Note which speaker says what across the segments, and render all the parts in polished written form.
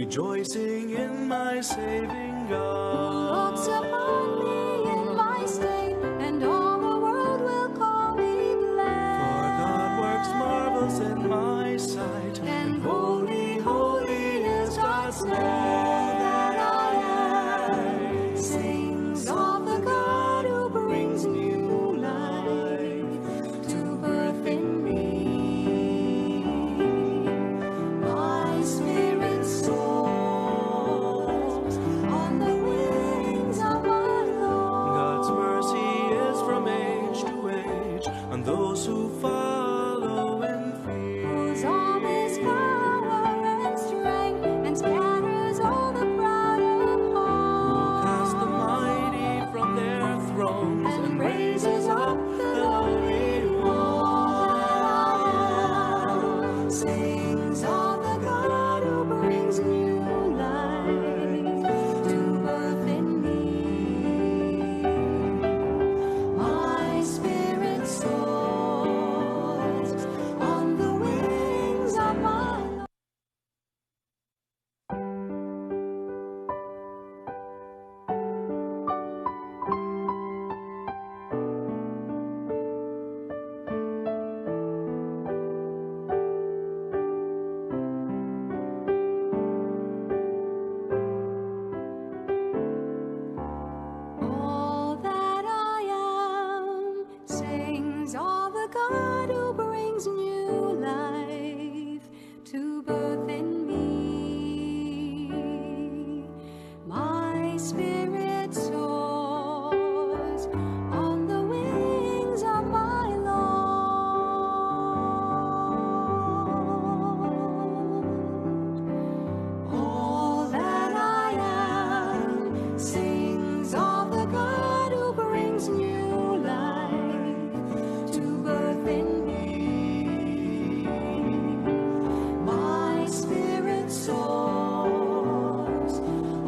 Speaker 1: rejoicing in my saving God.
Speaker 2: Who looks upon me in my state, and all the world will call me blessed.
Speaker 1: For God works marvels in my sight,
Speaker 2: And holy, holy is God's name. That I am sings of the God who brings new life to birth in me. My spirit soars on the wings of my Lord.
Speaker 1: God's mercy is from age to age on those who follow in fear.
Speaker 2: Whose arm is power and strength, and scatters all the proud of heart.
Speaker 1: Cast the mighty from their thrones and raises up the lowly one.
Speaker 2: Sings of the God who brings new life to birth in me. My spirit soars on the wings of my Lord. All that I am sings of the God who brings new life to birth in me. My spirit soars on the wings of my Lord. All that I am sings of the God who brings new life to birth in me. My spirit soars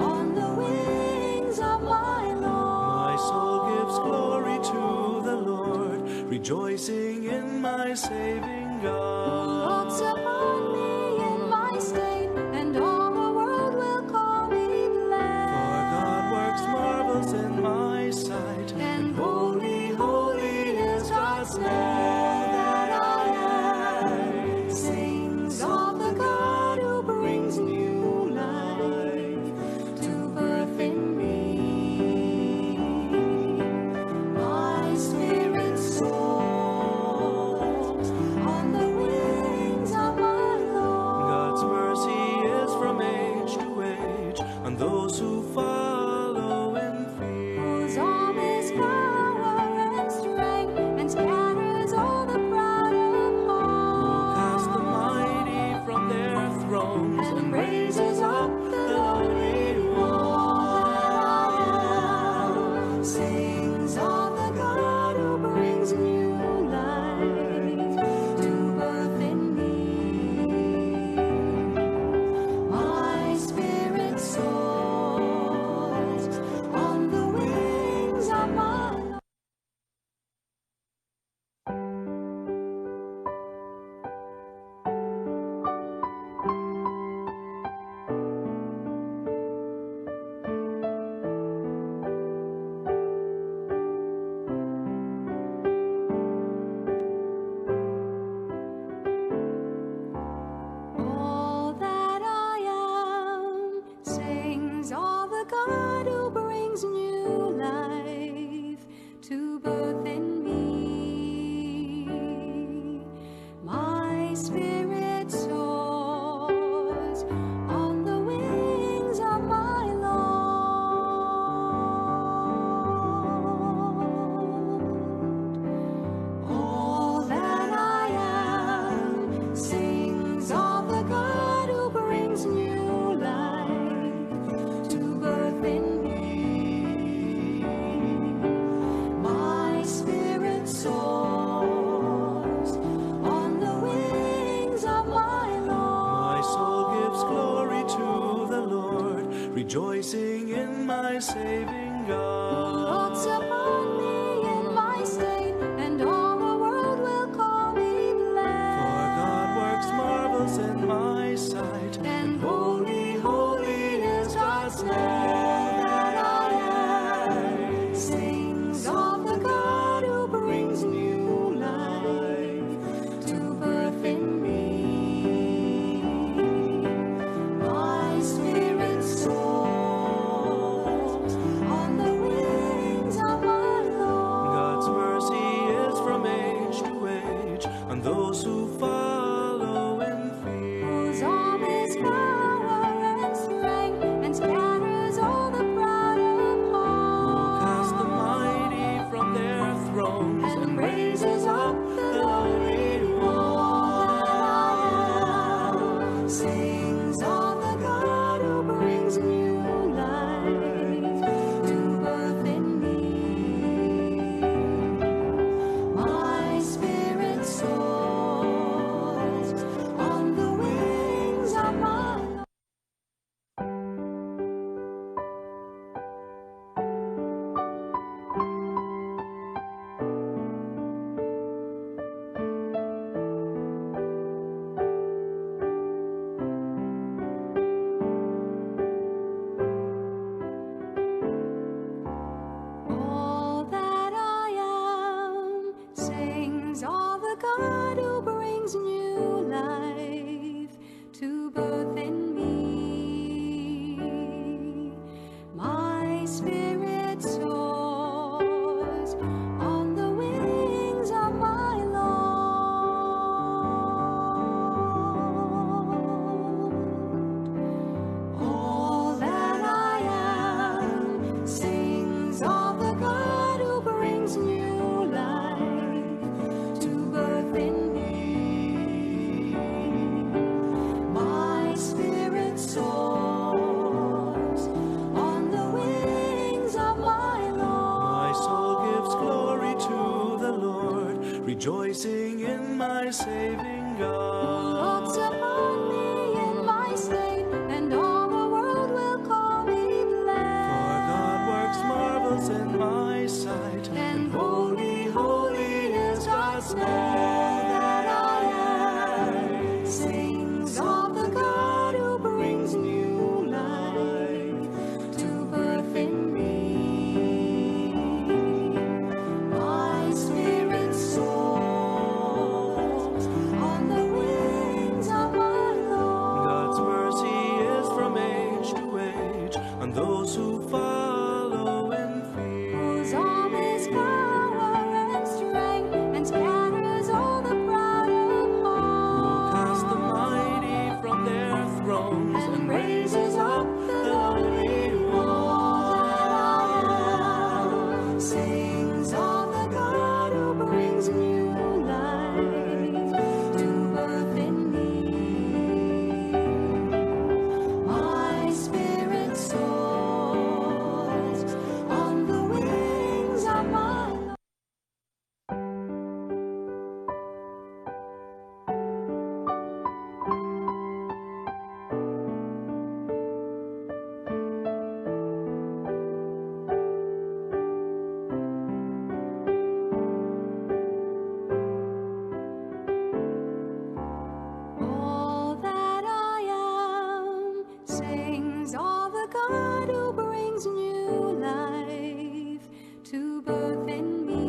Speaker 2: on the wings of my Lord.
Speaker 1: My soul gives glory to the Lord, rejoicing in my saving God.
Speaker 2: Looks upon me in my state, and all the world will call me blessed.
Speaker 1: For God works marvels in my sight,
Speaker 2: And holy, holy is God's name. That I am sings of the God who brings new life to birth in me. My spirit soars on the wings of my Lord.
Speaker 1: God's mercy is from age to age on those who follow in fear.
Speaker 2: Whose arm is power and strength, and scatters all the proud of heart.
Speaker 1: Cast the mighty from their thrones and raises up the lowly one.
Speaker 2: Sings of the God who brings new life to birth in me. My spirit soars on the wings of my Lord. All that I am sings of the God who brings new life to birth in me. My spirit soars on the wings of my Lord. All that I am sings of the God who brings new life to birth in me. My spirit soars on the wings of my Lord.
Speaker 1: My soul gives glory to the Lord, rejoicing in my saving God.
Speaker 2: Looks upon me in my state, and all the world will call me blessed.
Speaker 1: For God works marvels in my sight,
Speaker 2: And holy, holy birth in me. My spirit soars on the wings of my Lord. All that I am sings of the God who brings new life to birth in me. My spirit soars on the wings of my Lord.
Speaker 1: My soul gives glory to the Lord, rejoicing in my saving God.
Speaker 2: Looks upon me in my state, and all the world will call me blessed.
Speaker 1: For God works marvels in my sight,
Speaker 2: And holy, holy is God's name. That I am sings of the God who brings new life to birth in me. My spirit soars on the wings of my Lord.
Speaker 1: God's mercy is from age to age on those who follow in fear.
Speaker 2: Whose arm is power and strength, and scatters all the proud of
Speaker 1: Who
Speaker 2: heart.
Speaker 1: cast the mighty from their thrones
Speaker 2: And raises up the lowly one. Sings of the God who brings new life to birth in me. My spirit soars on the wings of my Lord. All that I am sings of the God who brings new life to birth in me.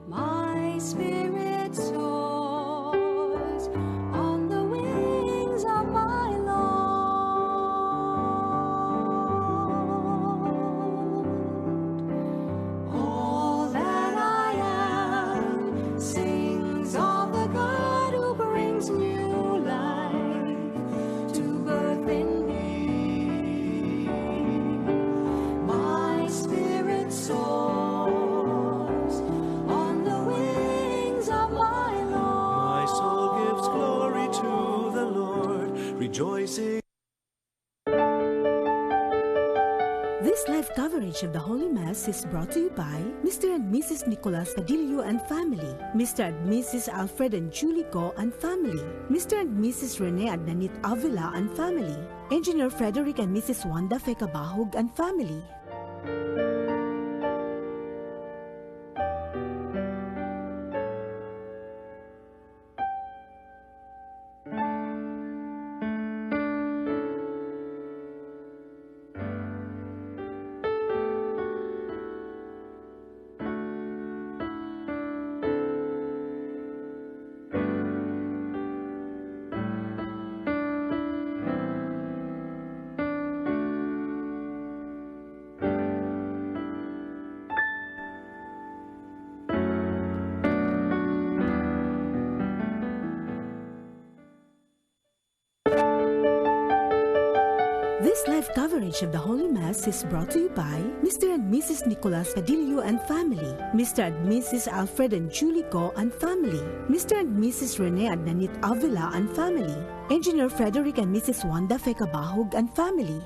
Speaker 2: My spirit soars on the wings of my Lord. All that I am sings of the God who brings new life to birth in me. My spirit soars on the wings of my Lord.
Speaker 1: My soul gives glory to the Lord, rejoicing.
Speaker 3: This live coverage of the Holy Mass is brought to you by Mr. and Mrs. Nicolas Cadillo and family, Mr. and Mrs. Alfred and Julie Go and family, Mr. and Mrs. Rene and Nanit Avila and family, Engineer Frederick and Mrs. Wanda Fekabahog and family. This live coverage of the Holy Mass is brought to you by Mr. and Mrs. Nicolas Cadillo and family, Mr. and Mrs. Alfred and Julie Go and family, Mr. and Mrs. Rene and Nanit Avila and family, Engineer Frederick and Mrs. Wanda Fekabahog and family.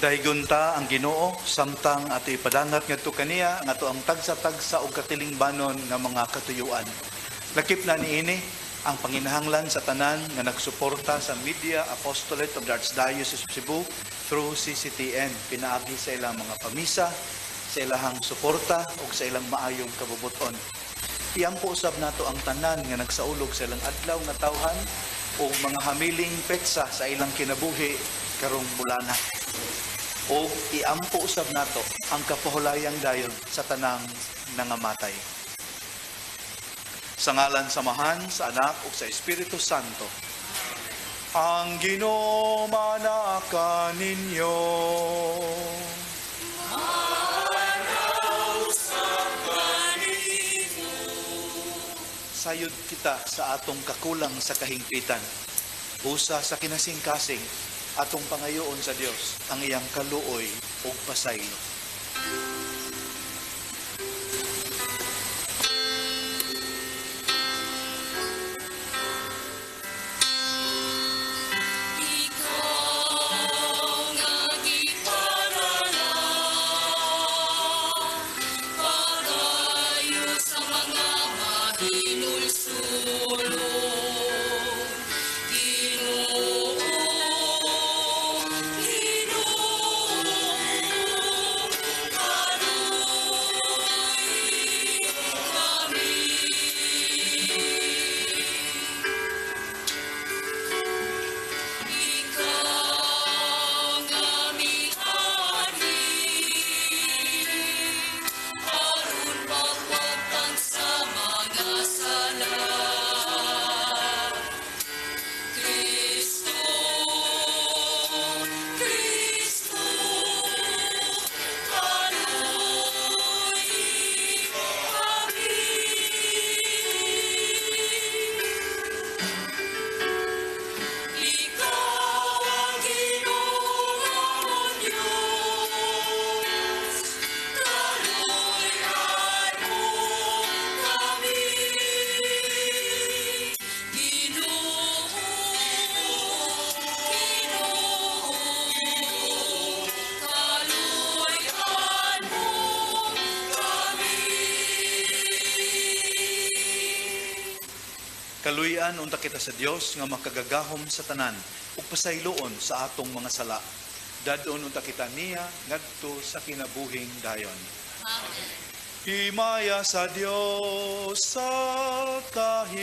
Speaker 4: Dahigunta ang Ginoo samtang ato ipadangat ngadto kaniya nga ang tagsa-tagsa og katilingbanon nga mga katuyuan. Lakip na niini ang panginahanglan sa tanan nga nagsuporta sa Media Apostolate of the Archdiocese of Cebu through CCTN. Pinaagi sa ilang mga pamisa, sa ilang suporta ug sa ilang maayong kabubuton. Iampo usab nato ang tanan nga nagsaulog sa ilang adlaw nga tawhan o mga hamiling petsa sa ilang kinabuhi karong bulana. O iampo usab nato ang kapahulayang dayon sa tanang nangamatay. Sa ngalan samahan sa Anak ug sa Espiritu Santo. Ang Ginoo manaka ninyo. Sayod kita sa atong kakulang sa kahingpitan. Busa sa kinasingkasing atong pangayoon sa Dios ang iyang kaluoy ug pasaylo. Kaluyan unta kita sa Dios nga makagagahom sa tanan ug pasayloon sa atong mga sala. Dadon unta kita niya ngadto sa kinabuhing dayon. Amen. Himaya sa Dios sa kahitasan.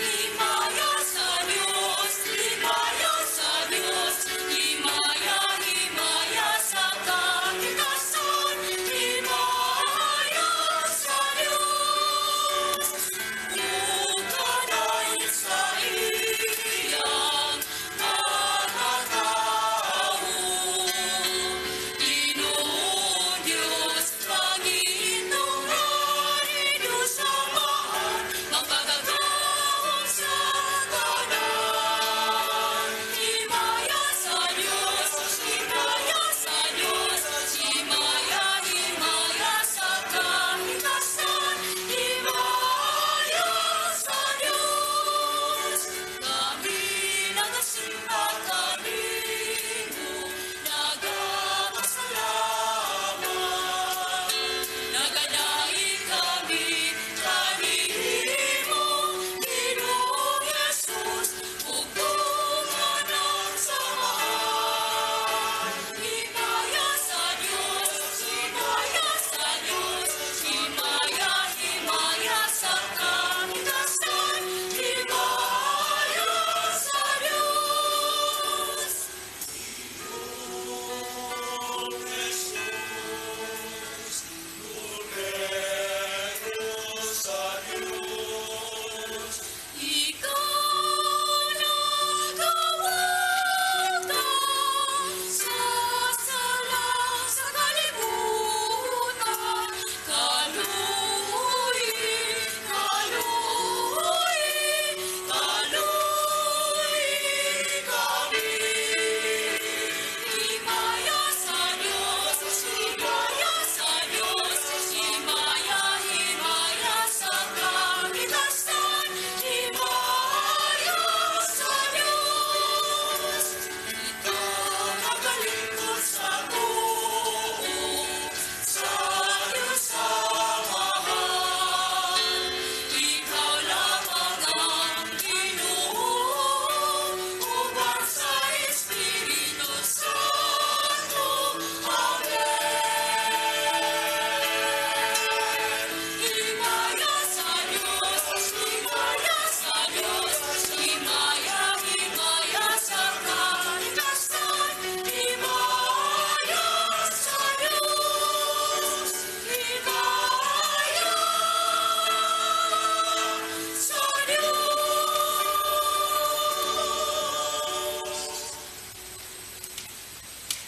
Speaker 2: Himaya sa Diyos, himaya sa Diyos, himaya, himaya sa kahitasan, himaya sa Diyos. Ukadain sa iyang mga tao, Ginoong Diyos, Panginoon, Diyos sa maan,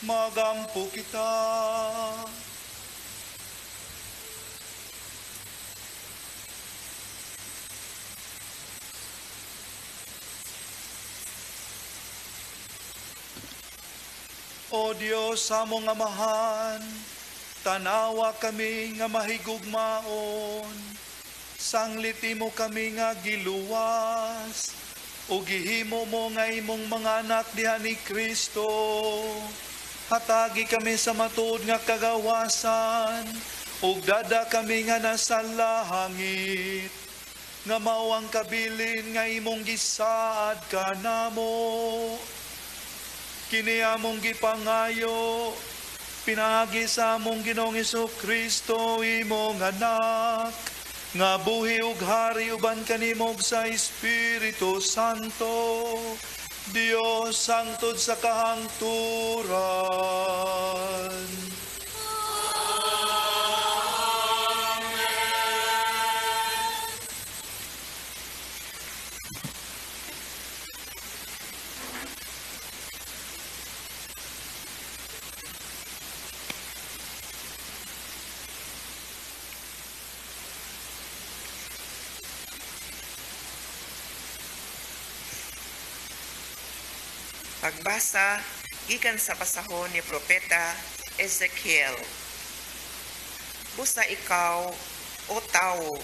Speaker 4: magampo kita. O Dios, among amahan, tanawa kami nga mahigugmaon, sangliti mo kami nga giluwas, o gihimo mo nga imong mga anak diha ni Kristo. Hatagi kami sa matuod nga kagawasan, ug dada kami nga nasa langit, nga mao ang kabilin nga imong gisaad kanamo. Kini among gipangayo, pinagi sa among Ginoong Jesu-Kristo, imong anak, nga buhi ug hari uban kanimo sa Espiritu Santo, Dios sangtod sa kahangturan.
Speaker 5: Pagbasa gikan sa pasahon ni Propeta Ezekiel. Busa ikaw, o tao,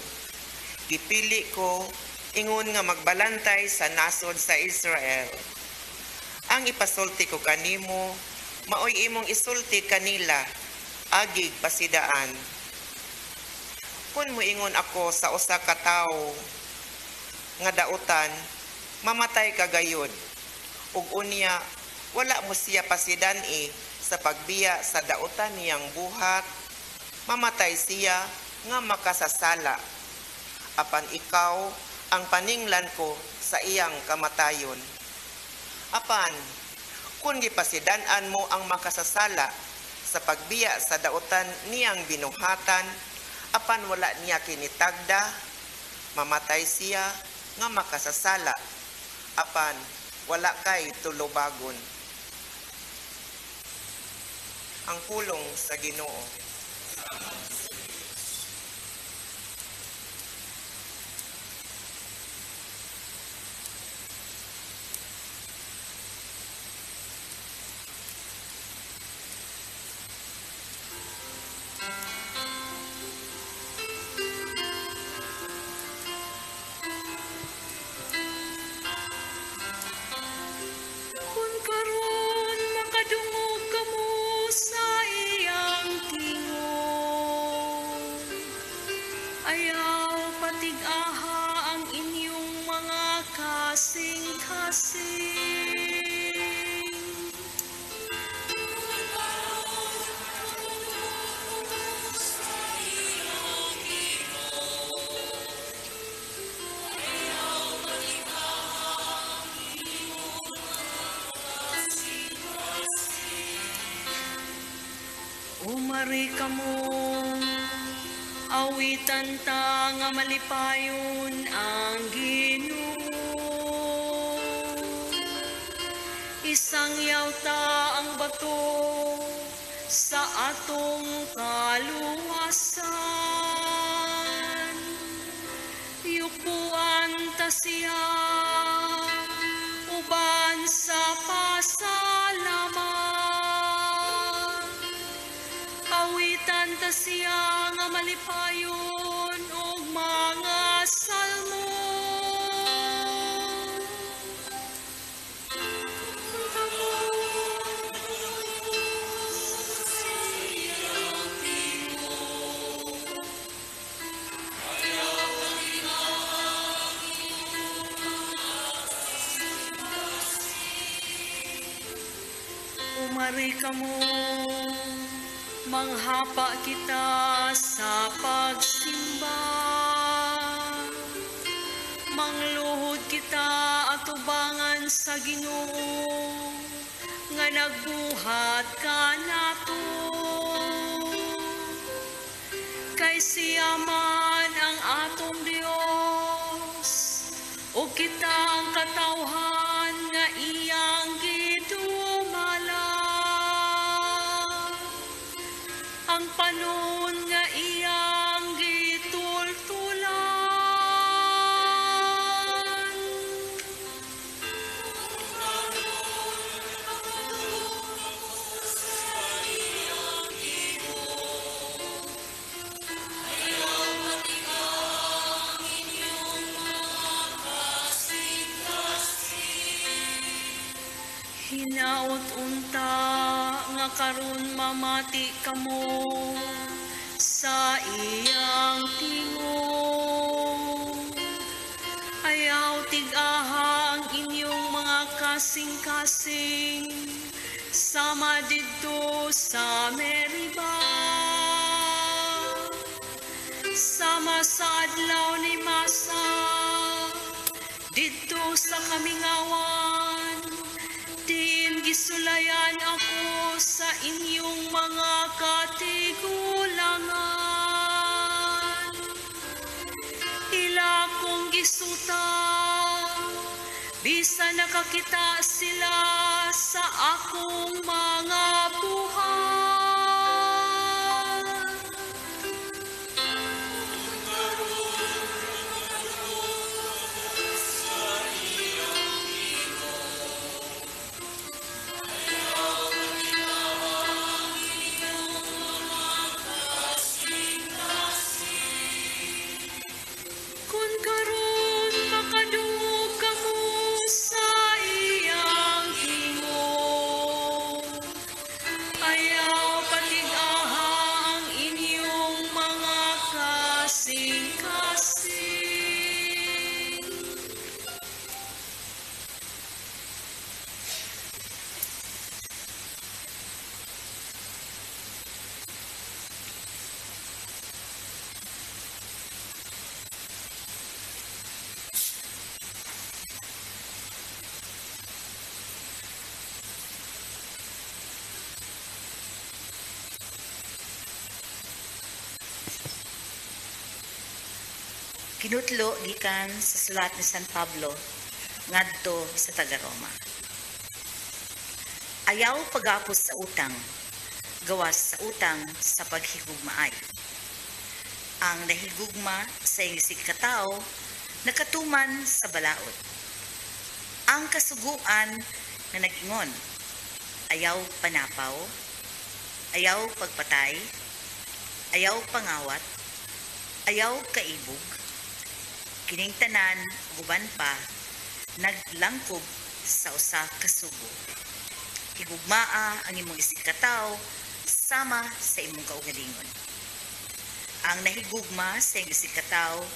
Speaker 5: gipili ko ingon nga magbalantay sa nasod sa Israel. Ang ipasulti ko kanimo, maoy imong isulti kanila, agig pasidaan. Kun moingon ako sa usa ka tawo nga dautan, mamatay ka gayud. Ug unya wala mo siya pasidan-i sa pagbiya sa dautan niyang buhat, mamatay siya nga makasasala. Apan ikaw ang paninglan ko sa iyang kamatayon. Apan kun gipasidan-an mo ang makasasala sa pagbiya sa dautan niyang binuhatan, apan wala niya kinitagda, mamatay siya nga makasasala. Apan wala kay tulubagon. Ang pulong sa Ginoo.
Speaker 2: Kung karon makadungog kamo sa iyang tingog, ayaw patig-aha ang inyong mga kasing-kasing. Umari kamo, awitan ta nga malipayon ang Ginoo. Isangyaw ta ang bato sa atong kaluwasan. Yukuan ta siya uban sa pasalamat. Awitan ta siya nga malipayon og mga salmo. Umari kamo, manghapa kita sa pagsimba. Mangluhod kita atubangan sa Ginoo nga nagbuhat kanato. Kay siya man ang atong Dios, o kita ang katawhan nga iyang gidumalan.
Speaker 6: Hinaot unta nga karon mamati kamo sa iyang tingog. Ayaw tig-aha ang inyong mga kasing-kasing sama didto sa Meriba. Sama sa adlaw ni Masa didto sa Kamingawan. Din gisulayan ako sa inyong mga katigulangan. Ila kong gisuta, bisa nakakita sila sa akong mga buhat. Kung karon makadungog kamo sa iyang tingog, ayaw patig-aha ang inyong mga kasing-kasing.
Speaker 7: Kinutlo gikan sa sulat ni San Pablo ngadto sa taga-Roma. Ayaw pagapos sa utang, gawas sa utang sa paghigugmaay. Ang nahigugma sa isig katao nakatuman sa balaod. Ang kasuguan na nagingon, ayaw panapaw, ayaw pagpatay, ayaw pangawat, ayaw kaibog, kining tanan guban pa naglangkob sa usa ka sugo. Higugmaa ang imong isig katao sama sa imong kaugalingon. Ang nahigugma sa imong isig katao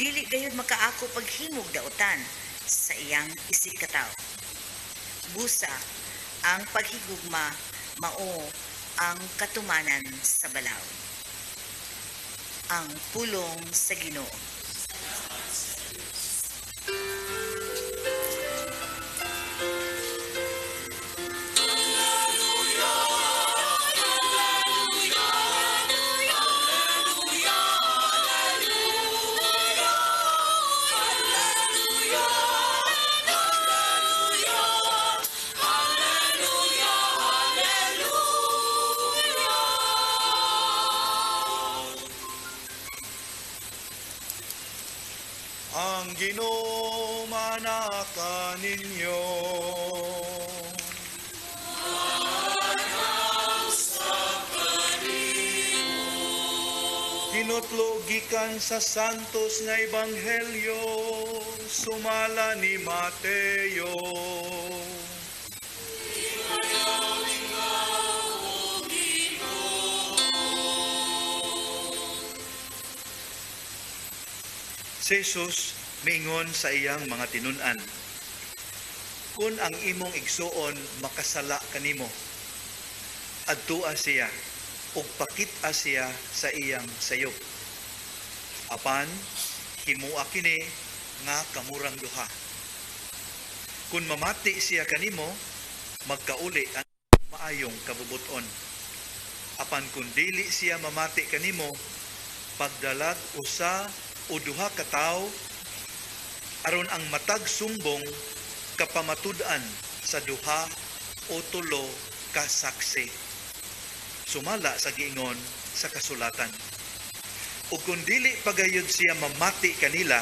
Speaker 7: dili gayud makaako paghimog daotan sa iyang isig katao. Busa ang paghigugma mao ang katumanan sa balaw. Ang pulong sa Ginoo.
Speaker 4: Ang Ginoo manaka ninyo. Kinutlo gikan sa santos nga ebanghelyo sumala ni Mateo. Si Jesus miingon sa iyang mga tinun-an, kung ang imong igsuon makasala kanimo, adtua siya ug pakit-a siya sa iyang sayop. Apan himua kini nga kamurang duha. Kung mamati siya kanimo, magkauli ang maayong kabubuton. Apan kung dili siya mamati kanimo, pagdalag usa o duha ka tawo aron ang matag sumbong kapamatud-an sa duha o tulo ka saksi. Sumala sa giingon sa kasulatan. Ug kung dili pagayod siya mamati kanila,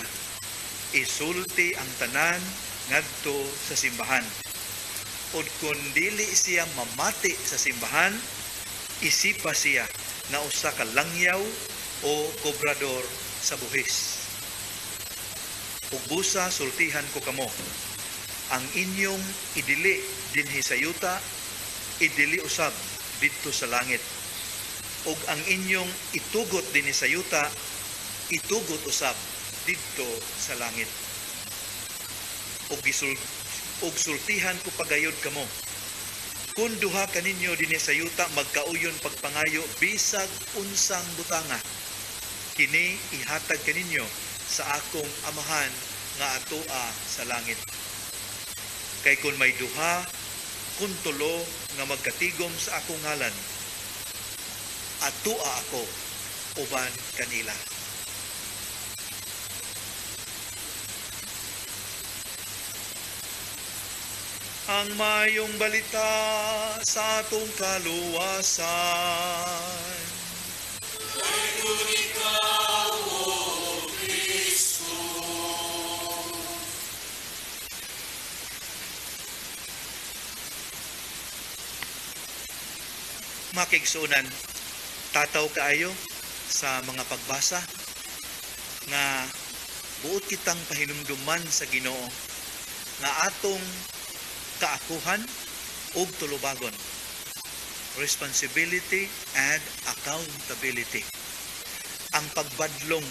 Speaker 4: isulti ang tanan ngadto sa simbahan. Ug kung dili siya mamati sa simbahan, isipa siya na usa ka langyaw o kobrador sa buhis. Ug busa sultihan ko kamo, ang inyong idili dinhi sa yuta, idili usab didto sa langit. Ug ang inyong itugot dinhi sa yuta, itugot usab didto sa langit. Ug sultihan ko pagayod kamo. Kung duha kaninyo dinhi sa yuta magkauyon pagpangayo bisag unsang butanga, kini ihatag kaninyo sa akong amahan nga atoa sa langit. Kay kung may duha, kung tulo nga magkatigom sa akong ngalan, atoa ako uban kanila. Ang mayong balita sa atong kaluwasan. Makigsunan, tataw kaayo sa mga pagbasa nga buot kitang pahinumduman sa Ginoo nga atong kaakuhan ug tulubagon, responsibility and accountability. Ang pagbadlong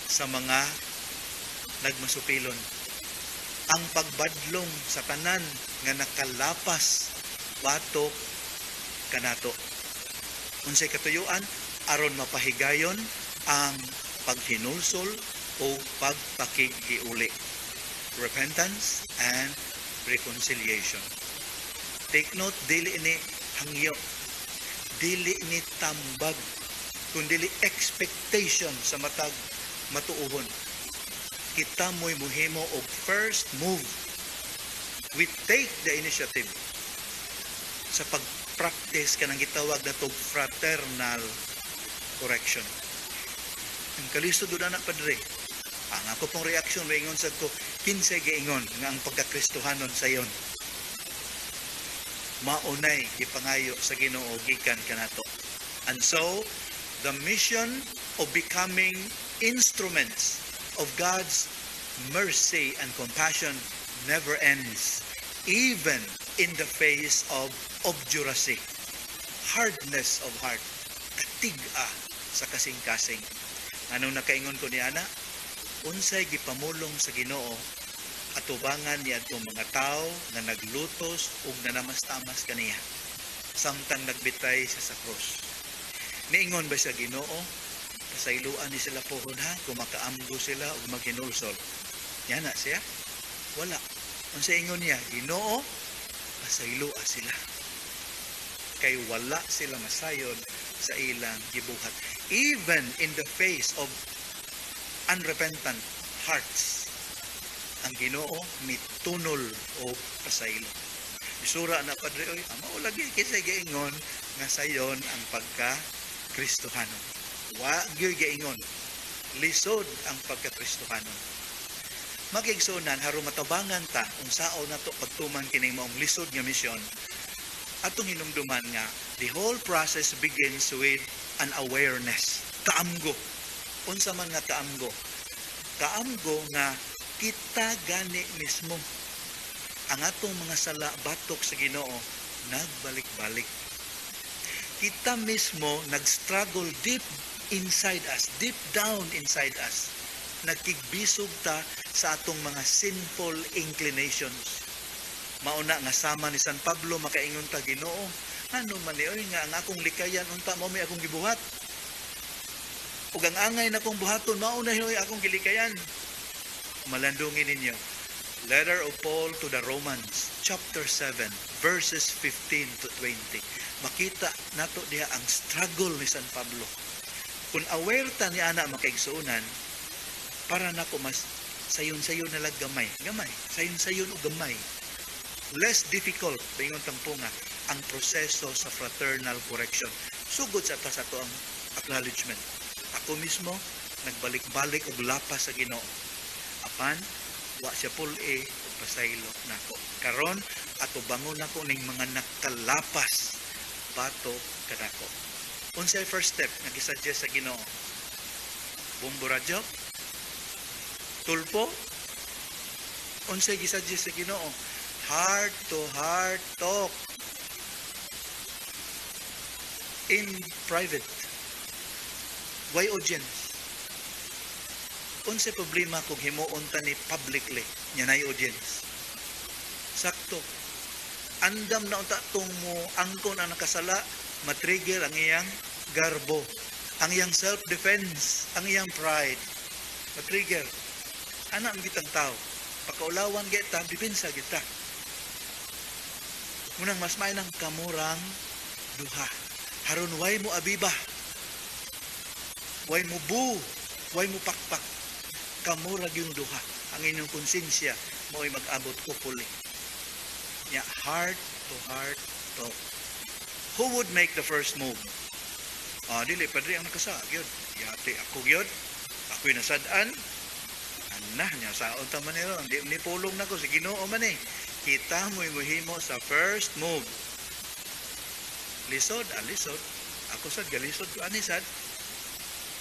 Speaker 4: sa mga nagmasupilon, ang pagbadlong sa tanan nga nakalapas batok kanato. Unsay katuyuan aron mapahigayon ang paghinulsol o pagpakigiuli, repentance and reconciliation. Take note, dili ni hangyo, dili ni tambag, kundi expectation sa matag matuuhon. Kita mo'y muhimo og first move. We take the initiative sa pag-practice kanang gitawag na to fraternal correction. Ang kalisod doon na padre. Ang ako pong reaksyon, maingon sa ko, 15 gaingon nga ang pagkakristohanon sa yon. Maunay, ipangayo sa Ginoo gikan kanato. And so, the mission of becoming instruments of God's mercy and compassion never ends, even in the face of obduracy, hardness of heart, katig-a sa kasing-kasing. Anong nakaingon ko ni Ana? Unsay gipamulong sa Ginoo atubangan niya itong mga tao na naglutos ug nanamas-tamas kaniya samtang nagbitay siya sa krus. Niingon ba sa Ginoo pasayloan ni sila pohon ha kung makaamgo sila ug maghinulsol? Yan na siya? Wala. Unsay ingon niya? Ginoo, pasayloa sila. Kay wala sila masayon sa ilang gibuhat. Even in the face of unrepentant hearts, ang Ginoo mitunol o pasaylo. Isura na padre oy, mao lagi kisay gaingon nga sayon ang pagka-Kristohanon. Wa gyud gaingon lisod ang pagka-Kristohanon. Magigsunan haron matabangan ta unsaon nato pagtuman kining maong lisod nga misyon. Atong hinumduman nga the whole process begins with an awareness. Kaamgo. Unsa man nga kaamgo? Kaamgo nga kita gani mismo ang atong mga sala batok sa Ginoo nagbalik-balik. Kita mismo nag-struggle deep inside us, deep down inside us. Nagkigbisog ta sa atong mga sinful inclinations. Mauna nga sama ni San Pablo makaingon ta, Ginoo, ano man ni oy nga ang akong likayan unta mao may akong gibuhat. Ug ang angay na kong buhaton mao na hinuy akong gilikayan. Malandungin ninyo. Letter of Paul to the Romans, chapter 7, verses 15 to 20. Makita nato diha ang struggle ni San Pablo. Kung aware ta ni ana makaigsuunan, para nako mas sayon-sayon na lag gamay. Gamay, sayon-sayon o gamay. Less difficult, baingon tampunga, ang proseso sa fraternal correction. Sugod sa ta sa to ang acknowledgement. Ako mismo, nagbalik-balik og lapas sa Ginoo. Apan, wa siya pul-e o pasaylo nako. Karon, ato bangon nako ning mga nakalapas bato kanako. Unsay first step nga gisuggest sa Ginoo? Bumbo radyo? Tulpo? Unsay gisuggest sa Ginoo? Heart to heart talk in private. Why audience? Unsay problema kung himuon ta ni publicly nya nay audience? Sakto. Andam na unta tong mo angkon ang nakasala, matrigger ang iyang garbo, ang iyang self-defense, ang iyang pride. Matrigger. Ana ang bitang tao. Pakaulawan kita, bibinsa kita. Munang mas may ng kamurang duha. Haron way mo abiba. Way mo bu. Way mo pakpak. Kamurag yung duha. Ang inyong konsensya mo'y mag-abot ko puli. Ya, heart to heart talk. Who would make the first move? Dili, padre ang nakasa. Gyud. Yate ako gyud. Ako'y nasadaan. Anah niya sa unta man nila. Di ni pulong na ko sa Ginoo man eh. Kita mo'y muhimo sa first move. Lisod, lisod. Ako sad galisod ko anisad.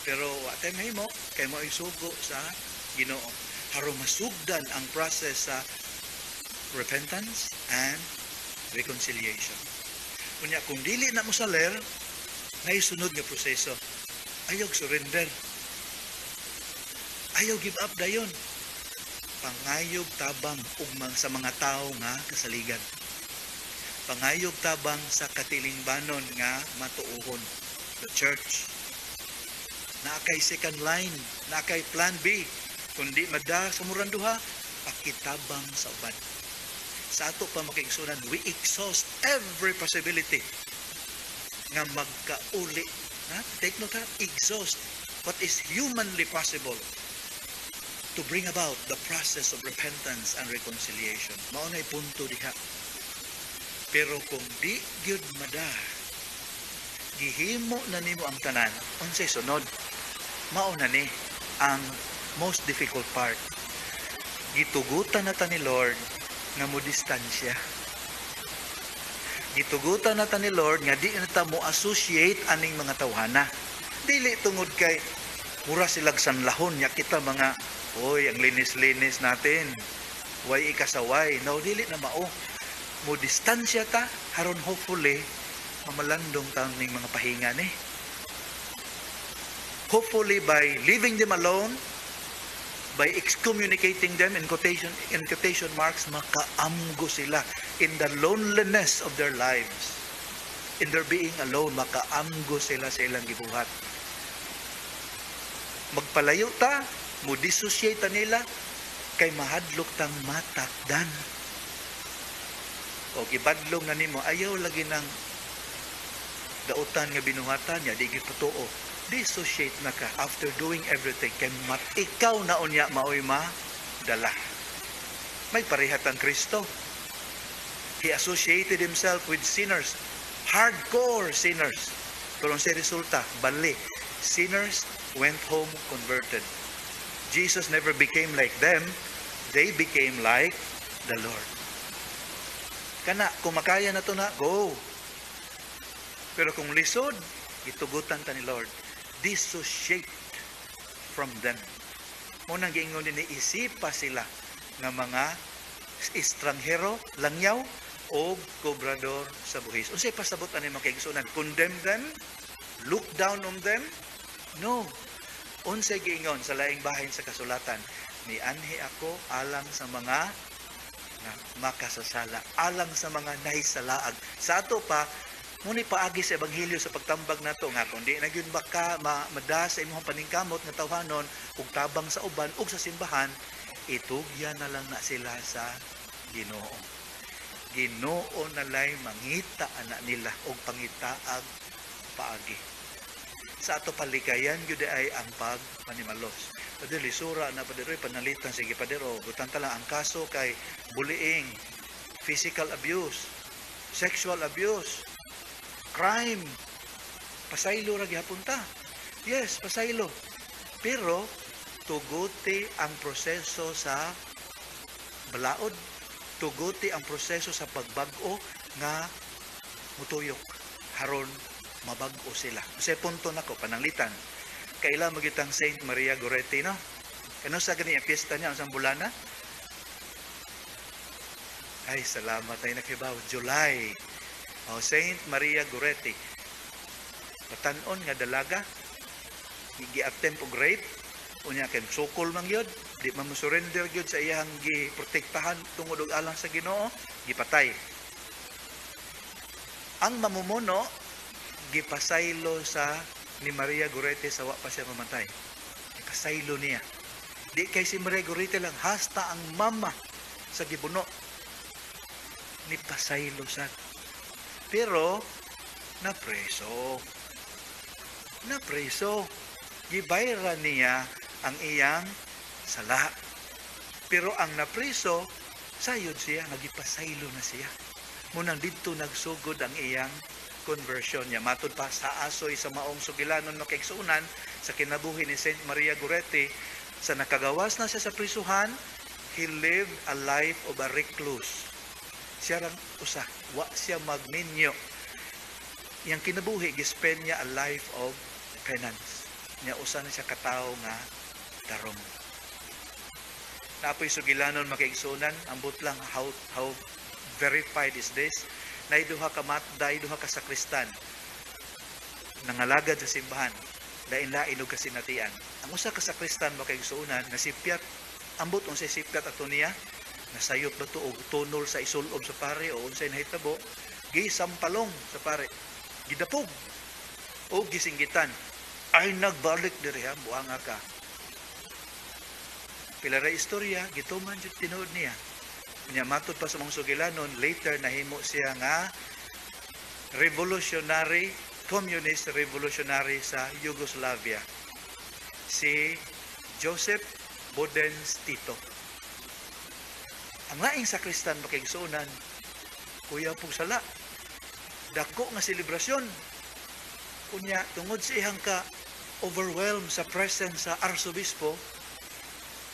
Speaker 4: Pero watay mahimo kay mo isugo sa Ginoo. Aron masugdan ang process sa repentance and reconciliation. Kunya kung dili na mo saler, naisunod nga proseso. Ayaw surrender. Ayaw give up dayon. Pangayog tabang ugmang sa mga tao nga kasaligan. Pangayog tabang sa katilingbanon nga matuuhon. The church. Naakay second line, naakay plan B. Kundi mada sa murang duha, pakitabang sa uban. Sa ato pa makiigsunan, we exhaust every possibility nga magkauli. Take note ha, exhaust what is humanly possible to bring about the process of repentance and reconciliation. Maunay punto diha. Pero kung di gyud mada, gihimo na nimo ang tanan, unsay sunod? Mauna ni ang most difficult part. Gitugutan na ta ni Lord nga mo distansya. Gitugutan na ta ni Lord nga di na ta mo associate aning mga tawhana. Dili tungod kay mura silag sanlahon nya kita mga oy ang linis-linis natin. Way ikasaway. No, dili na mao. Mo distansya ta haron hopefully mamalandong ta ning mga pahinga ni. Hopefully by leaving them alone, by excommunicating them in quotation marks, makaamgo sila in the loneliness of their lives. In their being alone, makaamgo sila sa ilang gibuhat. Magpalayo ta, mo dissociate ta nila, kay mahadlok tang matakdan. O gibadlong na nimo, ayaw lagi ng dautan nga binuhatan niya, di gipatuo. Dissociate na ka after doing everything. Kay ikaw na unya maoy dala. May parehat ang Kristo. He associated himself with sinners. Hardcore sinners. Pero ang resulta, bali. Sinners went home converted. Jesus never became like them. They became like the Lord. Kana, kung makaya na to na, go. Pero kung lisod, itugutan ta ni Lord. Dissociate from them. Munang giingon din isipa sila ng mga estranghero, langyaw, o kobrador sa buhis. Unsay pasabot ani makaigsunan? Condemn them? Look down on them? No. Unsay giingon sa laing bahin sa kasulatan? Nianhi ako alang sa mga makasasala, alang sa mga nahisalaag. Sa ato pa, muni paagi sa ebanghelyo sa pagtambag nato nga kundi na gyud baka mada sa imong paningkamot nga tawhanon ug tabang sa uban ug sa simbahan, itugya na lang na sila sa Ginoo. Ginoo na lay mangita ana nila og pangitaag paagi. Sa ato palikayan gyud ay ang pagpanimalos. Padre sura na padre panalitan sige padero gutan ta lang ang kaso kay bullying, physical abuse, sexual abuse, crime. Pasaylo ra gihapon ta. Yes, pasaylo. Pero tuguti ang proseso sa balaod, tuguti ang proseso sa pagbag-o nga mutuyok haron mabag-o sila. Sa punto nako pananglitan. Kaila magitang Saint Maria Goretti no. Kano sa gani ang piyesta niya sa bulana? Ay, salamat ay nakibaw. July. Saint Maria Goretti. Patanon nga dalaga. Gi-attempt og rape. Unya kay sukol man gyud. Di man mo surrender gyud sa iyang giprotektahan tungod og alang sa Ginoo, gipatay. Ang mamumuno gipasaylo sa ni Maria Goretti sa wa pa siya mamatay. Gipasaylo niya. Di kay si Maria Goretti lang, hasta ang mama sa gibuno ni pasaylo sa. Pero napreso. Gibayran niya ang iyang sala. Pero ang napreso, sayod siya, nagipasaylo na siya. Munang dito nagsugod ang iyang conversion niya. Matod pa sa asoy sa maong sugilanon no kaigsuunan sa kinabuhi ni Saint Maria Goretti, sa nakagawas na siya sa prisuhan, he lived a life of a recluse. Siya rang usa, wa siya magminyo. Yang kinabuhi, gispend niya a life of penance. Niya usa na siya katao nga tarong. Naapoy sugilanon makaigsunan, ambot lang how verified is this. Naiduha ka duha ka sakristan. Nangalagad sa simbahan. Lain-lain og kasinatian. Ang usa ka sakristan makaigsunan nasipyat, ambot unsay sipyat ato niya, nasayop na to og tunol sa isulob sa pare o unsay nahitabo, gisampalong sa pare, gidapog o gisinggitan. Ay nagbalik diri ha, buanga ka. Pila ra istorya gituman jud tinuod niya. Unya matod pa sa mga sugilanon, later nahimo siya nga communist revolutionary sa Yugoslavia. Si Joseph Bodens Tito. Ang laing sakristan makigsuunan, kuya pug sala. Dako nga selebrasyon. Kunya tungod sa iyang ka overwhelmed sa presence sa arsobispo,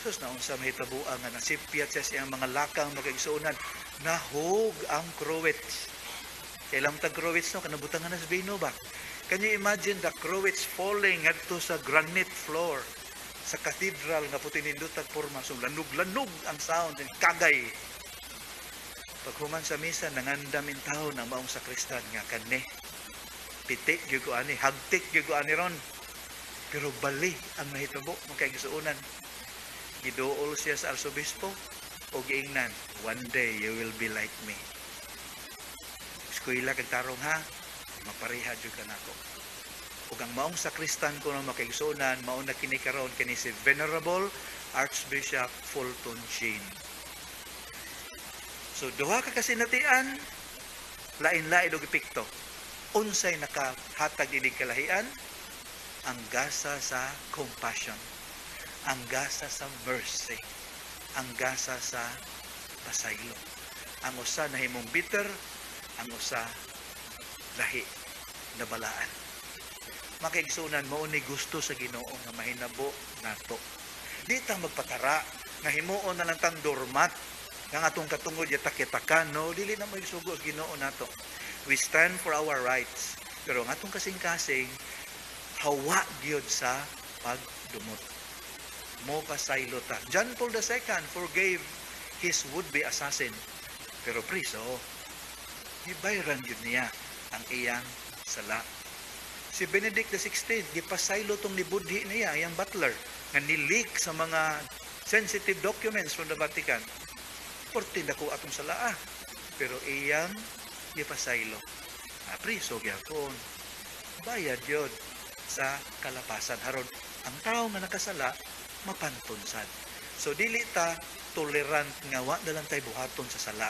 Speaker 4: sus na unsa mahitabuan nga nasipyat siya sa iyang mga lakang makigsuunan, nahog ang crowets. Kailang tag crowets no kanabutangan na sa vino ba? Can you imagine the crowets falling adto sa granite floor sa cathedral nga puti nindutag porma, so lanog-lanog ang sound and kagay. Paghuman sa misa, nangandam in taon ang maong sakristan nga kani. Pitik gyud ko ani, hagtik gyud ko ani ron. Pero bali ang nahitabo makigsuunan. Giduol siya sa arsobispo o giingnan, one day you will be like me. Eskwela kag tarong ha, mapareha jud kanako. Ug ang maong sakristan ko na makigsuunan, mao na kini karon kini si Venerable Archbishop Fulton Sheen. So duha ka kasinatian, lain-lain og epekto. Unsay nakahatag inig kalahian? Ang gasa sa compassion, ang gasa sa mercy, ang gasa sa pasaylo. Ang usa nahimong bitter, ang usa lahi na balaan. Makaigsunan mo ni gusto sa Ginoo nga mahinabo nato. Di ta magpatara nga himuon na lang tang dormat nga atong katungod yatak-yatakan, no, dili na may sugo sa Ginoo nato. We stand for our rights, pero ang atong kasing-kasing hawa gyud sa pagdumot. Mo pasaylo ta. John Paul II forgave his would-be assassin, pero priso gibayran gyud niya ang iyang sala. Si Benedict XVI gipasaylo tong nibudhi niya iyang butler nga ni-leak sa mga sensitive documents from the Vatican. Porti dako atong sala, pero iyang gipasaylo. Priso gyapon. Bayad yun sa kalapasan haron ang tao nga nakasala mapantunsad. So dili ta tolerant nga wa dalang tay buhaton sa sala,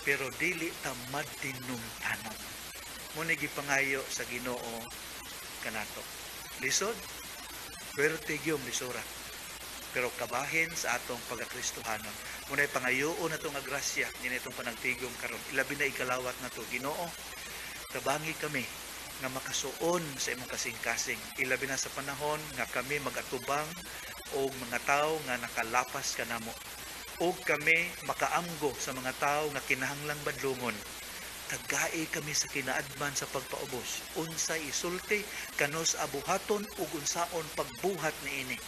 Speaker 4: pero dili ta madinumtanon. Muna gipangayo sa Ginoo kanato. Lisod, vertigyong lisura. Pero kabahin sa atong pagkakristohanon. Muna pangayoon na itong agrasya, yun itong panagtigong karon. Ilabi na ikalawat na ito. Ginoo, tabangi kami nga makasuon sa imong kasing-kasing. Ilabi na sa panahon nga kami magatubang o mga tao nga nakalapas ka namo. O kami makaamgo sa mga tao nga kinahanglang badlungon. Tagai kami sa kinaadman sa pagpaubos. Unsay isulti, kanos abuhaton, ug unsaon pagbuhat ni ini.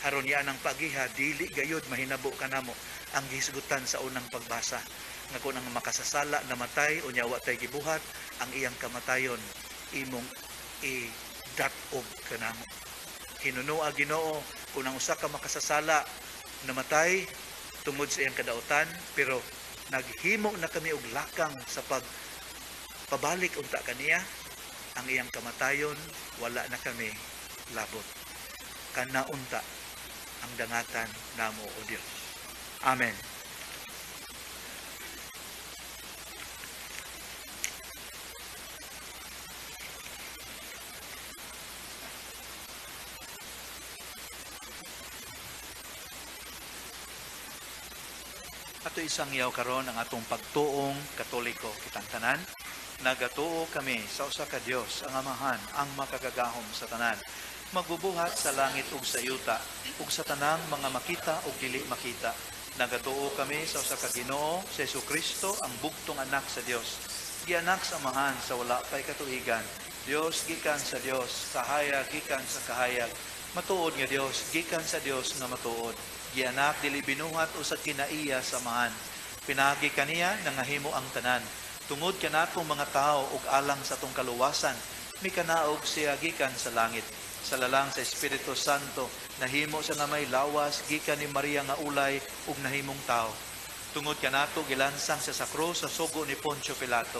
Speaker 4: Aron yan ang pagiha, dili gayod mahinabo kanamo ang gihisgutan sa unang pagbasa. Nga kung ang makasasala namatay o nyawa tay gibuhat, ang iyang kamatayon imong i-dat-og kanamo. Hinunua Ginoo kung ang usa ka makasasala namatay tungod sa iyang kadautan, pero naghimo na kami og lakang sa pabalik unta kaniya, ang iyang kamatayon wala na kami labot. Kana unta ang dangatan namo o Dios. Amen. Ato isang yaw karon ang atong pagtuong Katoliko kitang tanan. Nagatuo kami sa usa ka Dios ang Amahan, ang makagagahom sa tanan, magbubuhat sa langit ug sa yuta, ug sa tanang mga makita ug dili makita. Nagatuo kami sa usa ka Ginoo, sa Jesucristo, ang bugtong anak sa Dios. Gianak sa Amahan sa wala pay katuigan. Dios gikan sa Dios, kahayag gikan sa kahayag. Matuod nga Dios gikan sa Dios nga matuod. Gianak dili binuhat usad kinaiya sa Amahan. Pinagi kaniya nangahimo ang tanan. Tungod kanatong mga tao ug alang sa atong kaluwasan, mikanaog siya gikan sa langit. Sa lalang sa Espiritu Santo, nahimo sa namay lawas gikan ni Maria nga ulay ug nahimong tao. Tungod kanato gilansang siya sa krus sa sugo ni Poncio Pilato.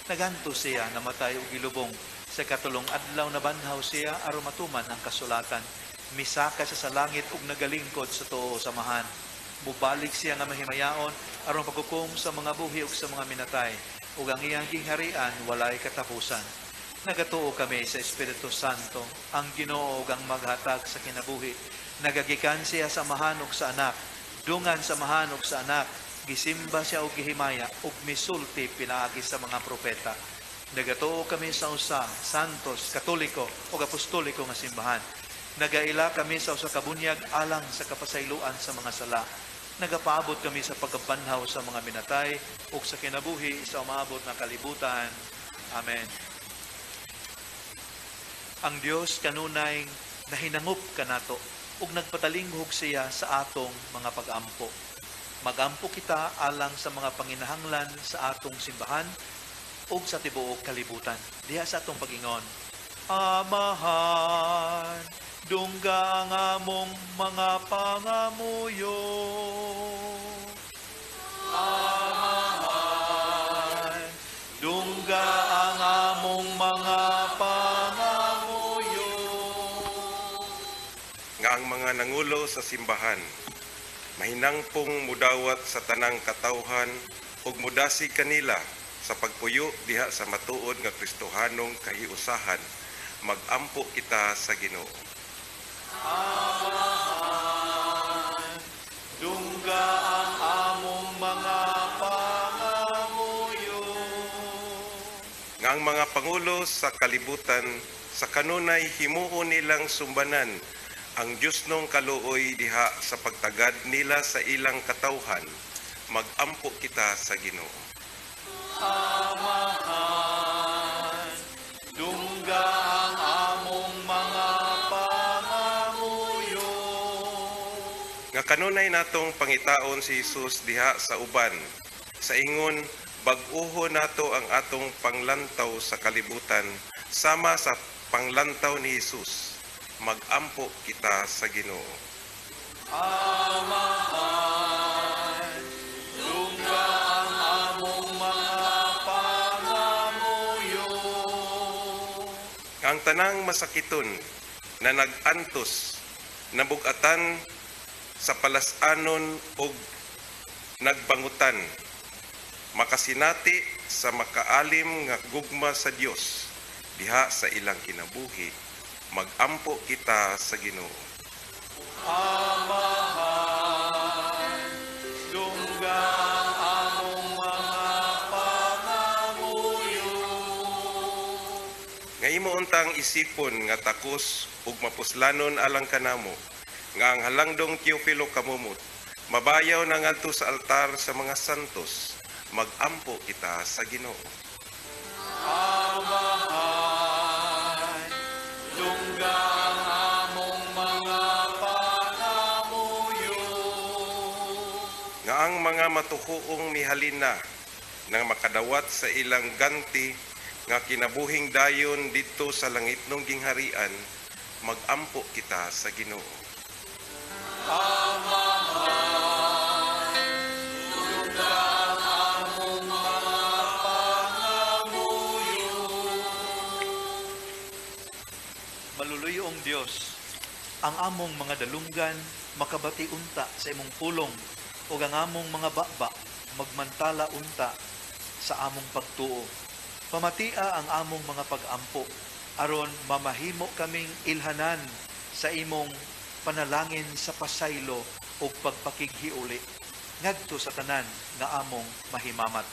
Speaker 4: Naganto siya, namatay ug gilubong. Sa katulong adlaw na banhaw siya aron matuman ang kasulatan. Misaka siya sa langit ug nagalingkod sa tuo sa Amahan. Mubalik siya nga mahimayaon aron paghukom sa mga buhi ug sa mga minatay. Ug ang iyang gingharian walay katapusan. Nagatuo kami sa Espiritu Santo, ang Ginoo ug ang maghatag sa kinabuhi. Nagagikan siya sa Amahan ug sa Anak, dungan sa Amahan ug sa Anak, gisimba siya og gihimaya ug misulti pinaagi sa mga propeta. Nagatuo kami sa usa, santos, katoliko ug apostoliko nga simbahan. Nagaila kami sa usa ka bunyag alang sa kapasayloan sa mga sala. Nagapaabot kami sa pagkabanhaw sa mga minatay ug sa kinabuhi sa umaabot na kalibutan. Amen. Ang Dios kanunay nahinangup kanato ug nagpatalinghog siya sa atong mga pag-ampo. Magampo kita alang sa mga panginahanglan sa atong simbahan ug sa tibuok kalibutan. Diha sa atong pag-ingon. Amahan, dungga ang among mga pangamuyo. Amahan, dungga ang among mga pangamuyo.
Speaker 8: Nga ang mga nangulo sa simbahan, mahinangpong mudawat sa tanang katawhan ug mudasi kanila sa pagpuyo diha sa matuod nga Kristohanong kahiusahan. Magampo kita sa Ginoo.
Speaker 4: Amahan, dungga ang among mga pangamuyo.
Speaker 8: Nga ang mga pangulo sa kalibutan sa kanunay himuo nilang sumbanan ang Diyos nung kaluoy diha sa pagtagad nila sa ilang katawhan. Magampo kita sa Ginoo.
Speaker 4: Amahan, dungga ang among mga pangamuyo.
Speaker 8: Nga kanunay natong pangitaon si Jesus diha sa uban. Sa ingon, bag-uho nato ang atong panglantaw sa kalibutan sama sa panglantaw ni Jesus. Magampo kita sa Ginoo.
Speaker 4: Amahan, dungga ang among mga pangamuyo.
Speaker 8: Ang tanang masakiton na nag-antos, nabugatan sa palasanon ug nagbangutan, makasinati sa makaalim nga gugma sa Dios diha sa ilang kinabuhi. Magampo kita sa Ginoo.
Speaker 4: Amahan, dungga ang among mga pangamuyo.
Speaker 8: Nga imo untang isipon nga takos ug mapuslanon alang kanamo, nga ang halangdong Teofilo kamumot, mabayaw na ngadto sa altar sa mga santos. Magampo kita sa Ginoo.
Speaker 4: Amahan, dungga ang among mga pangamuyo.
Speaker 8: nga ang mga matuhuong mihalina nang makadawat sa ilang ganti nga kinabuhing dayon dito sa langitnong gingharian, magampo kita sa Ginoo.
Speaker 4: Maluluyong Dios, ang among mga dalunggan makabati unta sa imong pulong ug ang among mga baba magmantala unta sa among pagtuo. Pamatia ang among mga pag-ampo aron mamahimo kaming ilhanan sa imong panalangin sa pasaylo ug pagpakighiuli ngadto sa tanan nga among mahimamat.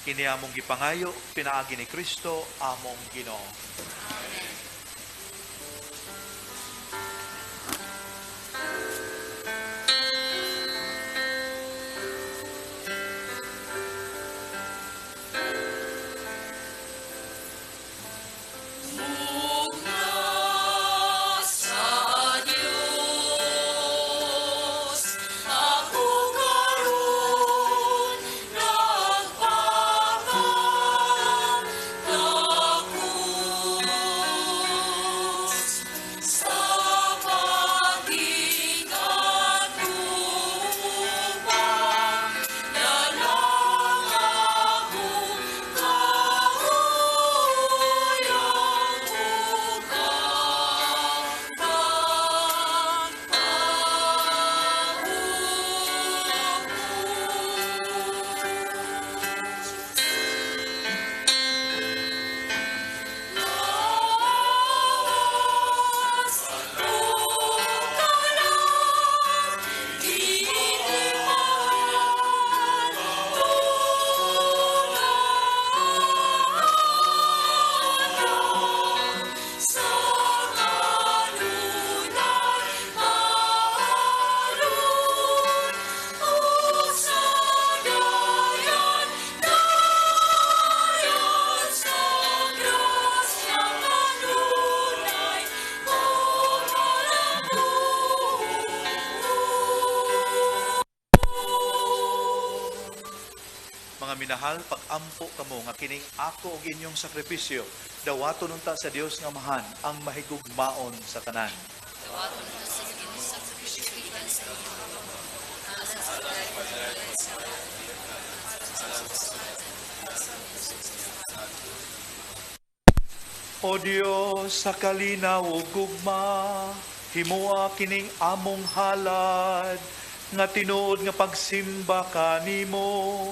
Speaker 4: Kini among gipangayo pinaagi ni Kristo among Ginoo. Minahal, pag-ampo kamo nga kining ako og inyong sakripisyo, dawaton unta sa Dios nga mahan ang mahigugmaon sa tanan. O Dios sa kalinaw ug gugma, himua kining among halad nga tinuod nga pagsimba kanimo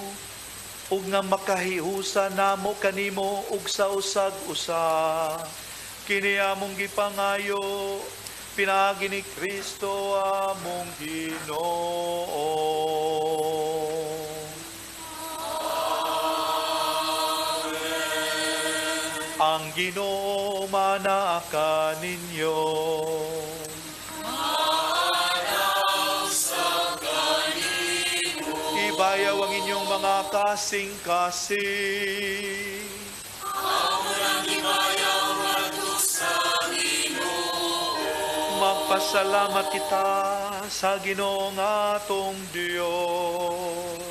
Speaker 4: ug nga makahiusa namo kanimo ug sa usag-usa. Kini among gipangayo pinaagi ni Kristo among Ginoo. Amen. Ang Ginoo manaa ninyo. Ibayaw ang inyong mga kasing-kasing. Magpasalamat kita sa Ginoong atong Dios.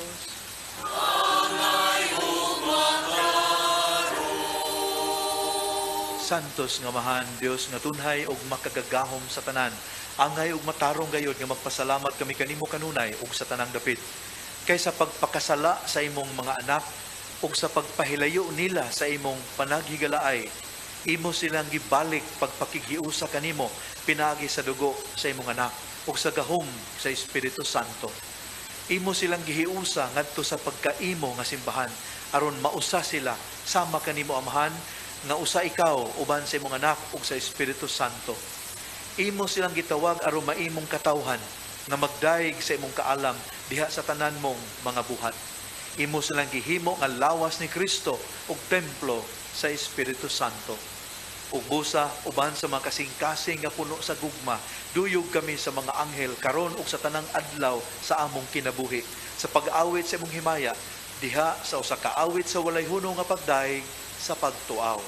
Speaker 4: Santos nga mahan Dios nga tunhay og makagagahom sa tanan. Angay og matarong gayod nga magpasalamat kami kanimo kanunay og sa tanang dapit. Kaysa pagpakasala sa imong mga anak ug sa pagpahilayo nila sa imong panaghigalaay, imo silang gibalik pagpakighiusa kanimo pinaagi sa dugo sa imong anak ug sa gahom sa Espiritu Santo. Imo silang gihiusa ngadto sa pagkaimo nga simbahan aron mausa sila sama kanimo amahan nga usa ikaw uban sa imong anak ug sa Espiritu Santo. Imo silang gitawag aron maimong katawhan nga magdaig sa imong kaalam diha sa tanan mong mga buhat. Imo silang gihimo nga lawas ni Kristo ug templo sa Espiritu Santo. Ug busa uban sa mga kasing-kasing nga puno sa gugma, duyog kami sa mga anghel karon ug sa tanang adlaw sa among kinabuhi sa pag-awit sa imong himaya diha sa usa ka awit sa walay hunong nga pagdaig sa pagtuaw.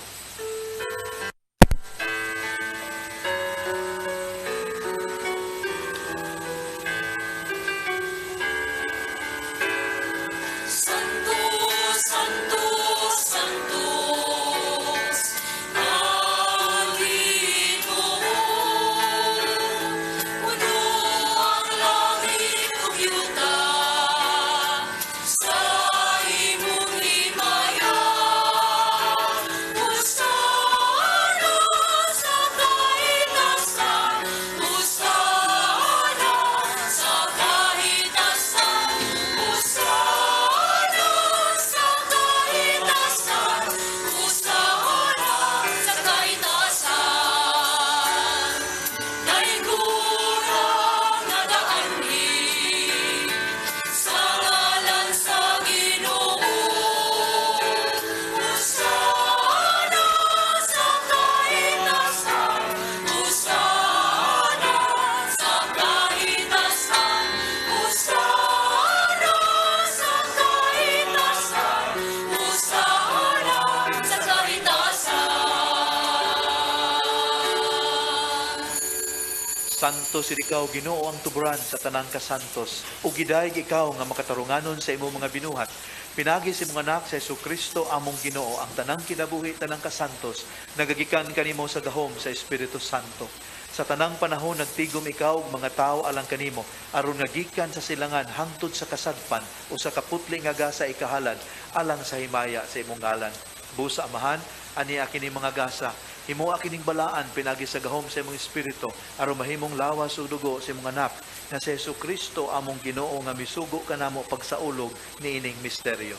Speaker 4: Santos ikaw Ginoo ang tuburan sa tanang kasantos. Ug gidayeg ikaw nga makatarunganon sa imong mga binuhat. Pinagi si mga anak sa Jesucristo among Ginoo ang tanang kinabuhi tanang kasantos. Nagagikan kanimo sa gahom sa Espiritu Santo. Sa tanang panahon nagtigom ikaw ug mga tawo alang kanimo aron nga gikan sa silangan hangtod sa kasadpan o sa kaputli nga gasa ikahalad alang sa himaya sa imong ngalan. Busa amahan ani kini mga gasa himo kining balaan pinagi sa gahom sa imong espiritu aron mahimong lawas ug dugo sa imong anak nga si Jesucristo among Ginoo nga misugo kanamo pagsaulog niining misteryo.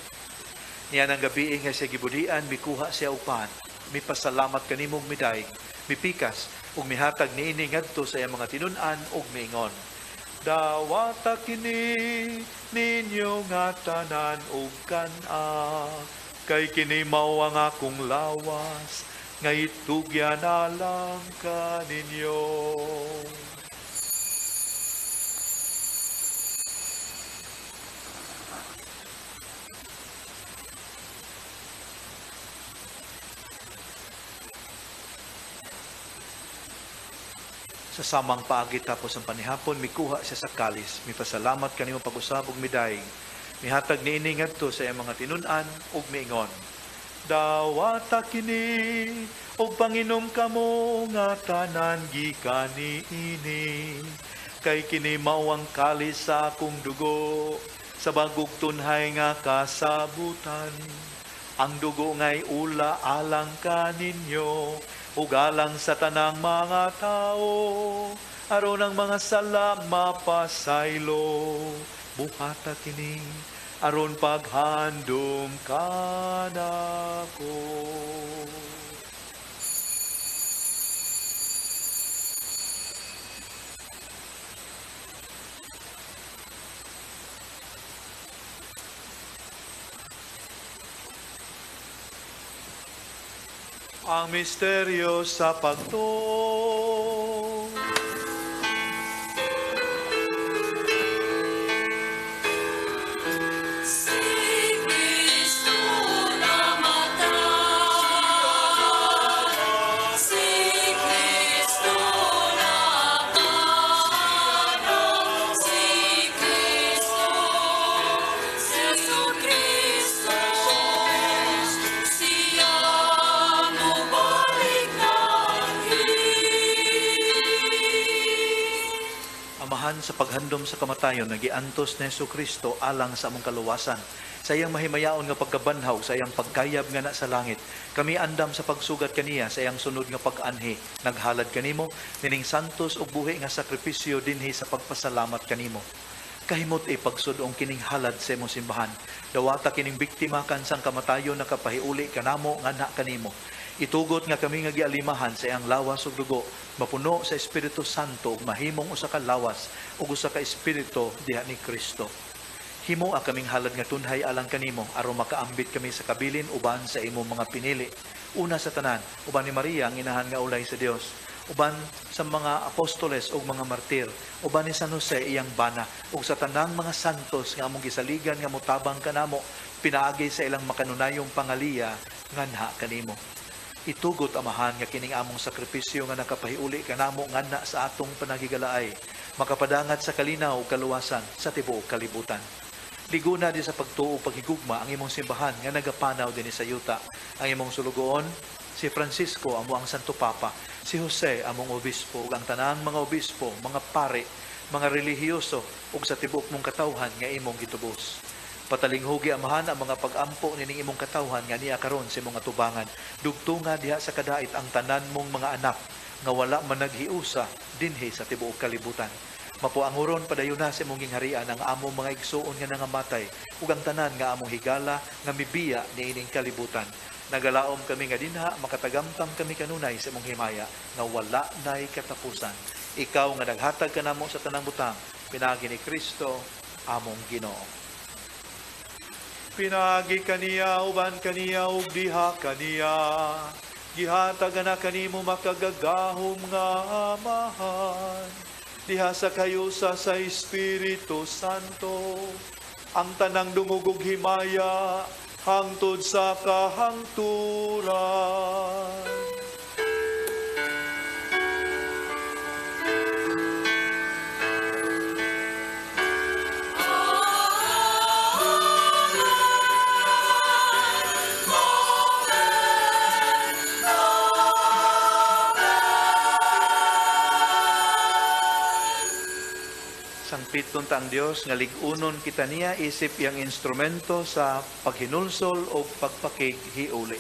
Speaker 4: Niya nang gabi nga siya gibudian mikuha siya upan, mipasalamat kanimo ug midayeg, mipikas ug mihatag niini ngadto sa iyang mga tinun-an ug miingon. Dawata kini ninyo nga tanan ug kan-a, kay kini mao ang akong lawas nga itugyan alang kaninyo. Sa samang paagi tapos ang panihapon, mikuha siya sa kalis. Mipasalamat kanimo pag-usab ug midayeg. Mihatag niini ngadto sa iyang mga tinun-an ug miingon. Dawata kini ug panginom kamo nga tanan gikan niini. Kay kini mao ang kalis sa akong dugo sa bagog tunhay nga kasabutan. Ang dugo nga'y ula alang kaninyo ug alang sa tanang mga tao aron ang mga sala mapasaylo. Buhata kini aron paghandom kanako. Ang misteryo sa pagtuo.
Speaker 6: Si Kristo namatay, si Kristo nakarong, si Kristo, Jesu Kristo, siya mubalik
Speaker 4: Amahan sa paghandom sa kamatayon, nagiantos ni Jesucristo alang sa among kaluwasan. Sa iyang mahimayaon nga pagkabanhaw, sa iyang pagkayab nga na sa langit. Kami andam sa pagsugat kaniya, sa iyang sunod nga pag-anhi. Naghalad kanimo, nining santos ug buhi nga sakripisyo dinhi sa pagpasalamat kanimo. Kahimot pagsudong kining halad sa imong simbahan. Dawata kining biktima kansang kamatayon nakapahiuli kanamo nga na kanimo. Itugot nga kami nga gialimahan sa iyang lawas ug dugo, mapuno sa Espiritu Santo ug mahimong usa ka lawas ug usa ka espiritu diha ni Kristo. Himo kaming halad nga tunhay alang kanimo aron makaambit kami sa kabilin uban sa imong mga pinili. Una sa tanan, uban ni Maria ang inahan nga ulay sa Dios, uban sa mga apostoles ug mga martir, uban ni San Jose iyang bana ug sa tanang mga santos nga among gisaligan nga motabang kanamo, pinaagi sa ilang makanunayong pangaliya nganha kanimo. Itugot amahan nga kining among sakripisyo nga nakapahiuli kanamo nganna sa atong panagigalaay, makapadangat sa kalinaw ug kaluwasan sa tibuok kalibutan. Liguna di sa pagtuo paghigugma ang imong simbahan nga nagapanaw dinhi sa yuta. Ang imong sulugoon si Francisco amo ang Santo Papa, si Jose among obispo ug ang tanang mga obispo, mga pare, mga relihiyoso ug sa tibuok mong katawhan nga imong gitubos. Patalinghugi amahan ang mga pag-ampo nining imong katawhan nga niya karon sa imong atubangan. Dugtunga diha sa kadait ang tanan mong mga anak nga wala man naghiusa dinhi sa tibuok kalibutan. Mapuanguron padayon na sa imong gingharian ang among mga igsuon nga nangamatay ug ang tanan nga among higala nga mibiya niining kalibutan. Nagalaom kami nga dinha makatagamtam kami kanunay sa imong himaya nga wala nay katapusan. Ikaw nga naghatag kanamo sa tanang butang, pinagi ni Kristo among Ginoo. Pinagi kaniya, uban kaniya, ug diha kaniya. Gihatag na kanimo makagagahom nga amahan. Diha sa kayusa sa Espiritu Santo. Ang tanang dumugog himaya, hangtod sa kahangturan. Piton ta ang Dios nga lig-unon kita niya isip yang instrumento sa paghinulsol o pagpakig hiuli.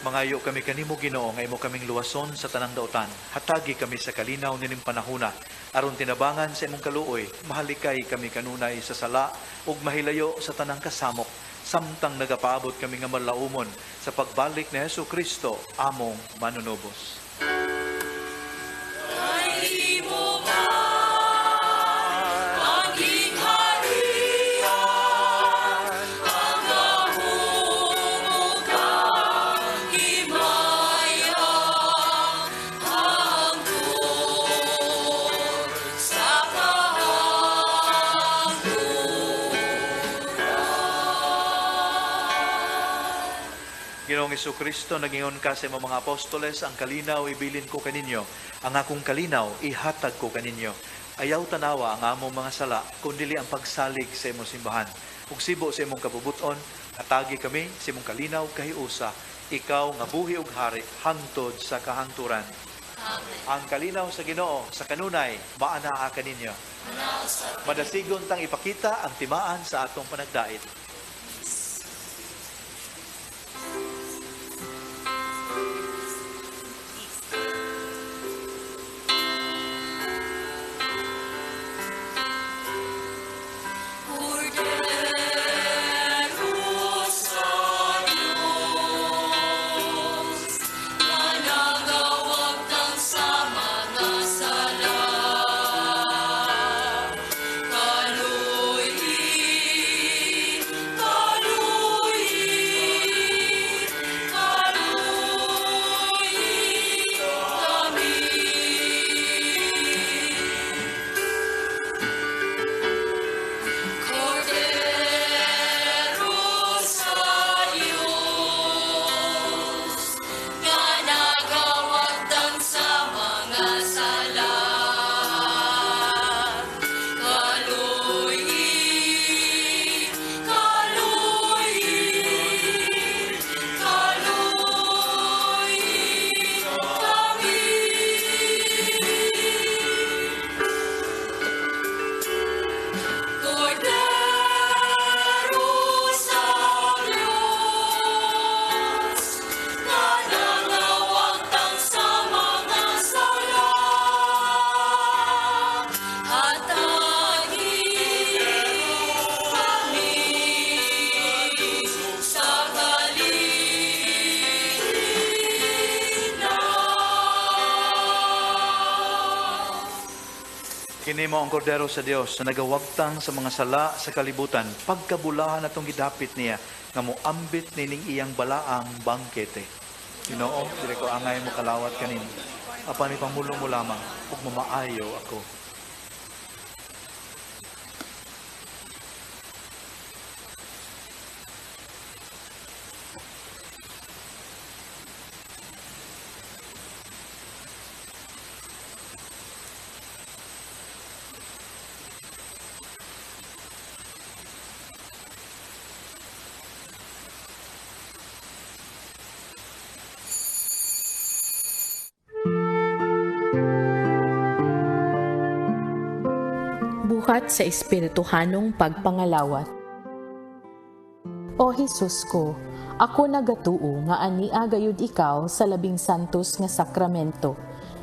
Speaker 4: Mangayo kami kanimo Ginoo nga imo kaming luwason sa tanang daotan. Hatagi kami sa kalinaw nining panahona aron tinabangan sa imong kaluoy. Mahalikay kami kanunay sa sala ug mahilayo sa tanang kasamok. Samtang nagapaabot kami nga malaumon sa pagbalik ni Hesukristo among manunubos. Ginoong Hesukristo, nagingon ka sa mga apostoles, ang kalinaw ibilin ko kaninyo, ang akong kalinaw ihatag ko kaninyo. Ayaw tanawa ang among mga sala, kundili ang pagsalig sa imong simbahan. Ug sibo sa imong kabubuton, atagi kami sa imong kalinaw kahiusa, ikaw nga buhi ug hari hangtod sa kahangturan. Amen. Ang kalinaw sa Ginoo sa kanunay maanaa kaninyo. Madasigon tang ipakita ang timaan sa atong panagdait. Kini mo ang kordero sa Dios na nagawagtang sa mga sala sa kalibutan, pagkabulahan atong gidapit niya nga moambit nining iyang balaang bangkete. Ginoo, dili ko angay mo kalawat kanin. apan ipamulong mo lamang ug mamaayo ako.
Speaker 9: Buhat sa espirituhanong pagpangalawat. O Jesus ko, ako nagatuo nga ania gayud ikaw sa labing santos nga sakramento.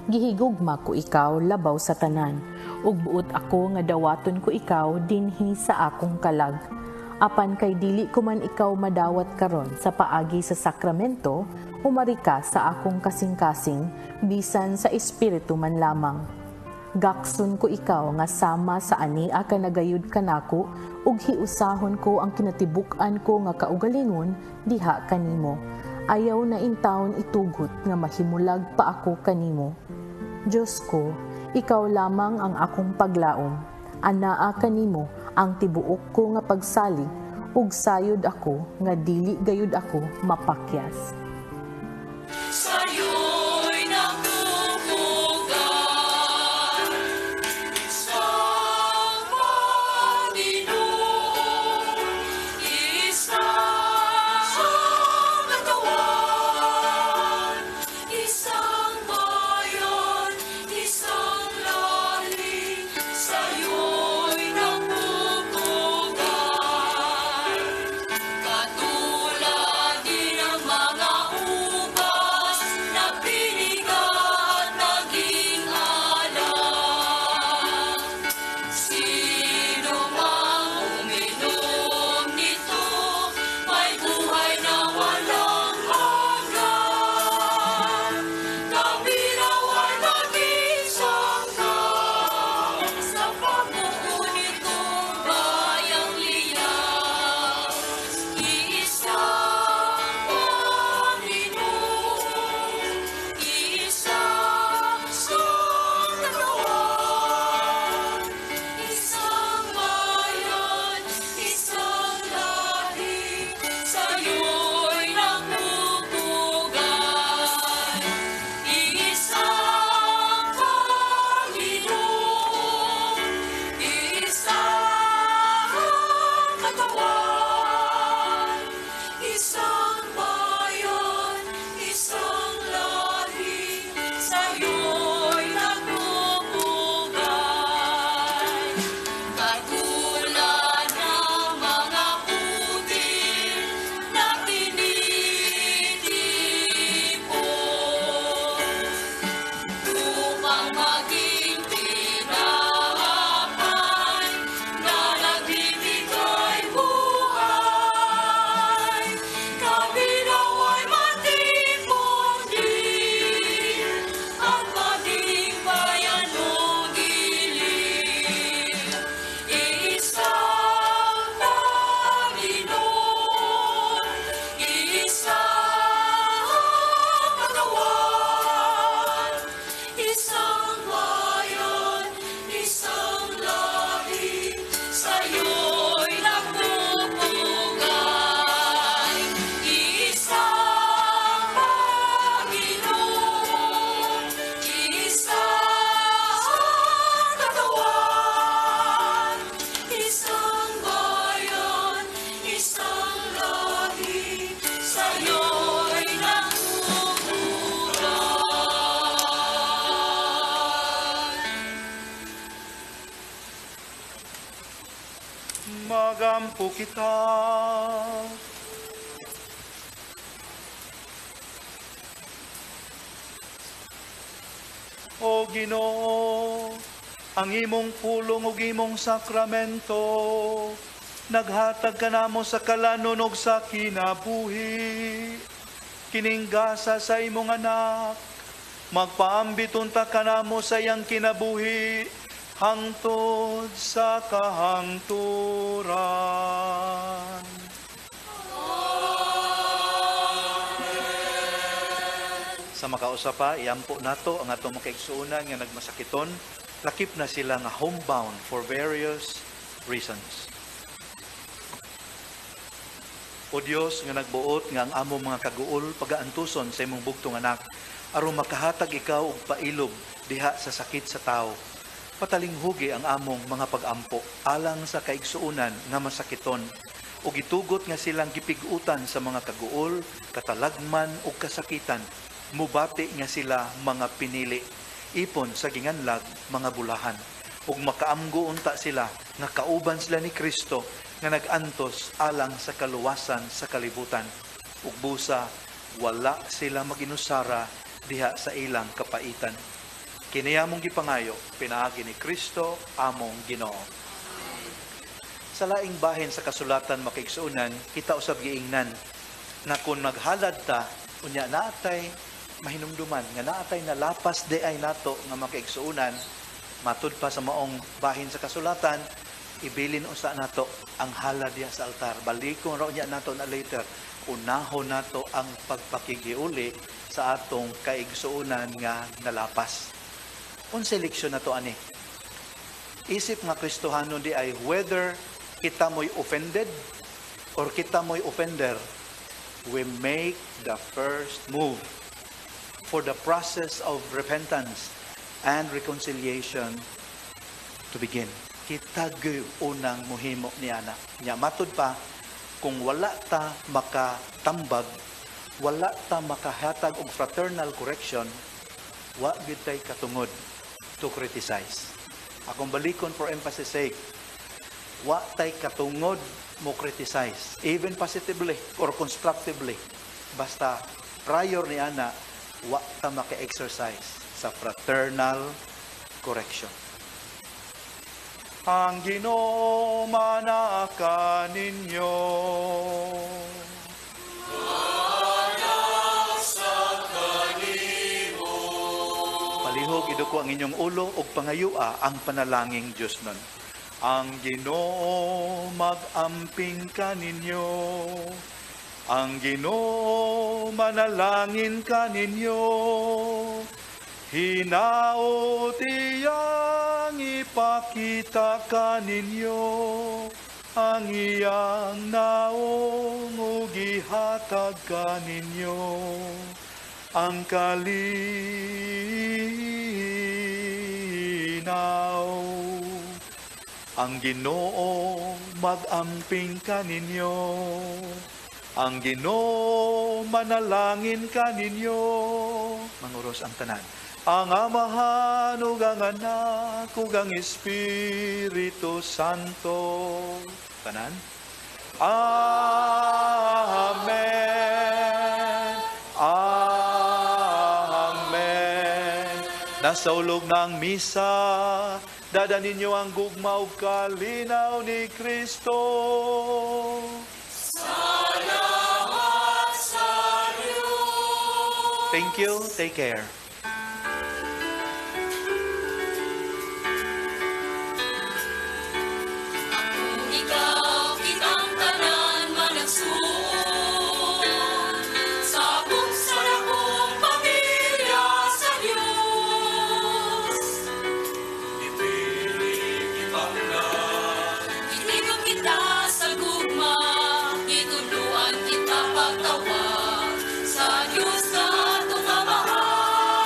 Speaker 9: Gihigugma ko ikaw labaw sa tanan, ug buot ako nga dawaton ko ikaw dinhi sa akong kalag. Apan kay dili ko man ikaw madawat karon sa paagi sa sakramento, umari ka sa akong kasing-kasing, bisan sa espiritu man lamang. Gakson ko ikaw nga sama sa ania ka nagayud kanako ug hiusahon ko ang kinatibuk-an ko nga kaugalingon diha kanimo. Ayaw na intawon itugot nga mahimulag pa ako kanimo. Diyos ko, ikaw lamang ang akong paglaom. Anaa kanimo ang tibuok ko nga pagsalig ug sayod ako nga dili gayud ako mapakyas.
Speaker 6: Sa'yo'y napupugan, isang Panginoon, isang katawan, isang bayan, isang lahi. Sa'yo'y napupugan, katulad din ang mga ubas na pinigat naging alam. Sino mang uminom nito, may buhay na walang hanggan. Kabiraw ay magisangga sa pagbuo nitong bayang liyan. Iisang Panginoon, isang katawan, isang bayan, isang lahi. Sa'yo'y napupugan, isang Panginoon, isang katawan, isang bayan, isang lahi. Sa'yo'y napupugan, katulad ng mga putil na tinitipon, upang maging tinahapan na nagbibigay buhay. Kabiraw ay matipon din at maging bayan o giliw. Isang Panginoon, isang katawan, isang bayan, isang lahi. Sa'yo'y napupugan, isang Panginoon, isang katawan, isang bayan, isang lahi. Sa'yo'y napupugan.
Speaker 4: Magampo kita. O Ginoo, ang imong pulong ug imong sakramento, naghatag ka namo sa kalanon ug sa kinabuhi. Kininggasa sa imong anak, magpaambiton ta ka namo sa iyang kinabuhi, hangtod sa kahangturan. Sa makausa pa, iampo nato ang atong mga kaigsuonan nga nagmasakiton, lakip na sila nga homebound for various reasons. O Dios nga nagbuot nga ang among mga kaguol pagaantuson sa imong bugtong anak, aron makahatag ikaw og pailob diha sa sakit sa tao. Patalinghugi ang among mga pag-ampo alang sa kaigsuonan nga masakiton, ug gitugot nga silang gipig-utan sa mga kaguol, katalagman ug kasakitan. Mubati nga sila mga pinili, ipon sa ginganlag mga bulahan, ug makaamgo unta sila nga kauban sila ni Kristo nga nag-antos alang sa kaluwasan sa kalibutan, ug busa wala sila maginusara diha sa ilang kapaitan. Kini among gipangayo pinaagi ni Kristo among Ginoo. Sa laing bahin sa kasulatan makaigsuonan, kita usab giingnan na kung naghalad ta unya naatay mahinumduman nga naatay nalapas di ay nato nga makaigsuonan, matud pa sa maong bahin sa kasulatan, ibilin usa nato ang halad diha sa altar. Balikon ra unya nato na later, unahon nato ang pagpakigiuli sa atong kaigsuonan nga nalapas. Unsa leksyon nato ani? Isip nga Kristohanon di ay whether kita mo'y offended or kita mo'y offender, we make the first move for the process of repentance and reconciliation to begin. Kita gyud unang muhimo niana. Nya matud pa, kung wala ta makatambag, wala ta makahatag og fraternal correction, wa gyud tay katungod to criticize. Akong balikon for emphasis sake, wa tay katungod mo criticize, even positively or constructively. Basta prior ni ana, wa ta maka-exercise sa fraternal correction. Ang Ginoo manaka ninyo. Palihog iduko ang inyong ulo ug pangayua ang panalangin Dios nun. Ang Ginoo mag-amping kaninyo. Ang Ginoo manalangin kaninyo. Hinaot iyang ipakita kaninyo. Ang iyang naong ug ihatag kaninyo. Ang kalinaw. Ang Ginoo mag-amping kaninyo. Ang Ginoo manalangin kaninyo. Manguros ang tanan. Ang Amahan ug ang Anak ug ang Espiritu Santo. Tanan. Amen. Amen. Nasa ulog ng misa, dada ninyo ang gugma ug kalinaw ni Kristo.
Speaker 6: Salamat sa iyo.
Speaker 4: Thank you. Take care.
Speaker 6: Ikaw kitang tanan managsuon sa buksan akong pamilya sa Diyos. Itigon kita sa gugma, ituluan kita pagtawag sa Diyos na itong amahan.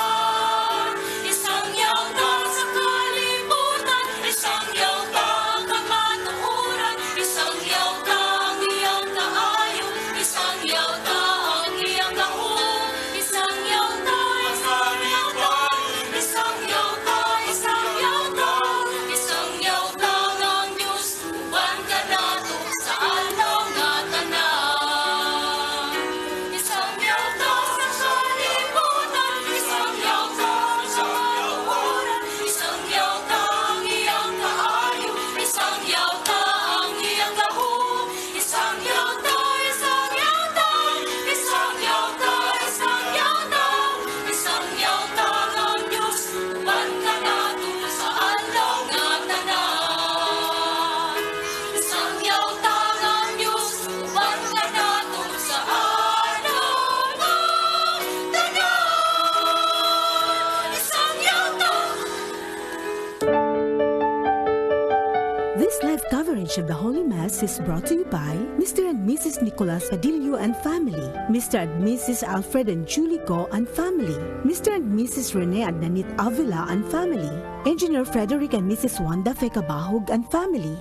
Speaker 3: This live coverage of the Holy Mass is brought to you by Mr. and Mrs. Nicolas Padillo and family, Mr. and Mrs. Alfred and Julie Go and family, Mr. and Mrs. Rene and Nanit Avila and family, Engineer Frederick and Mrs. Wanda Fekabahog and family,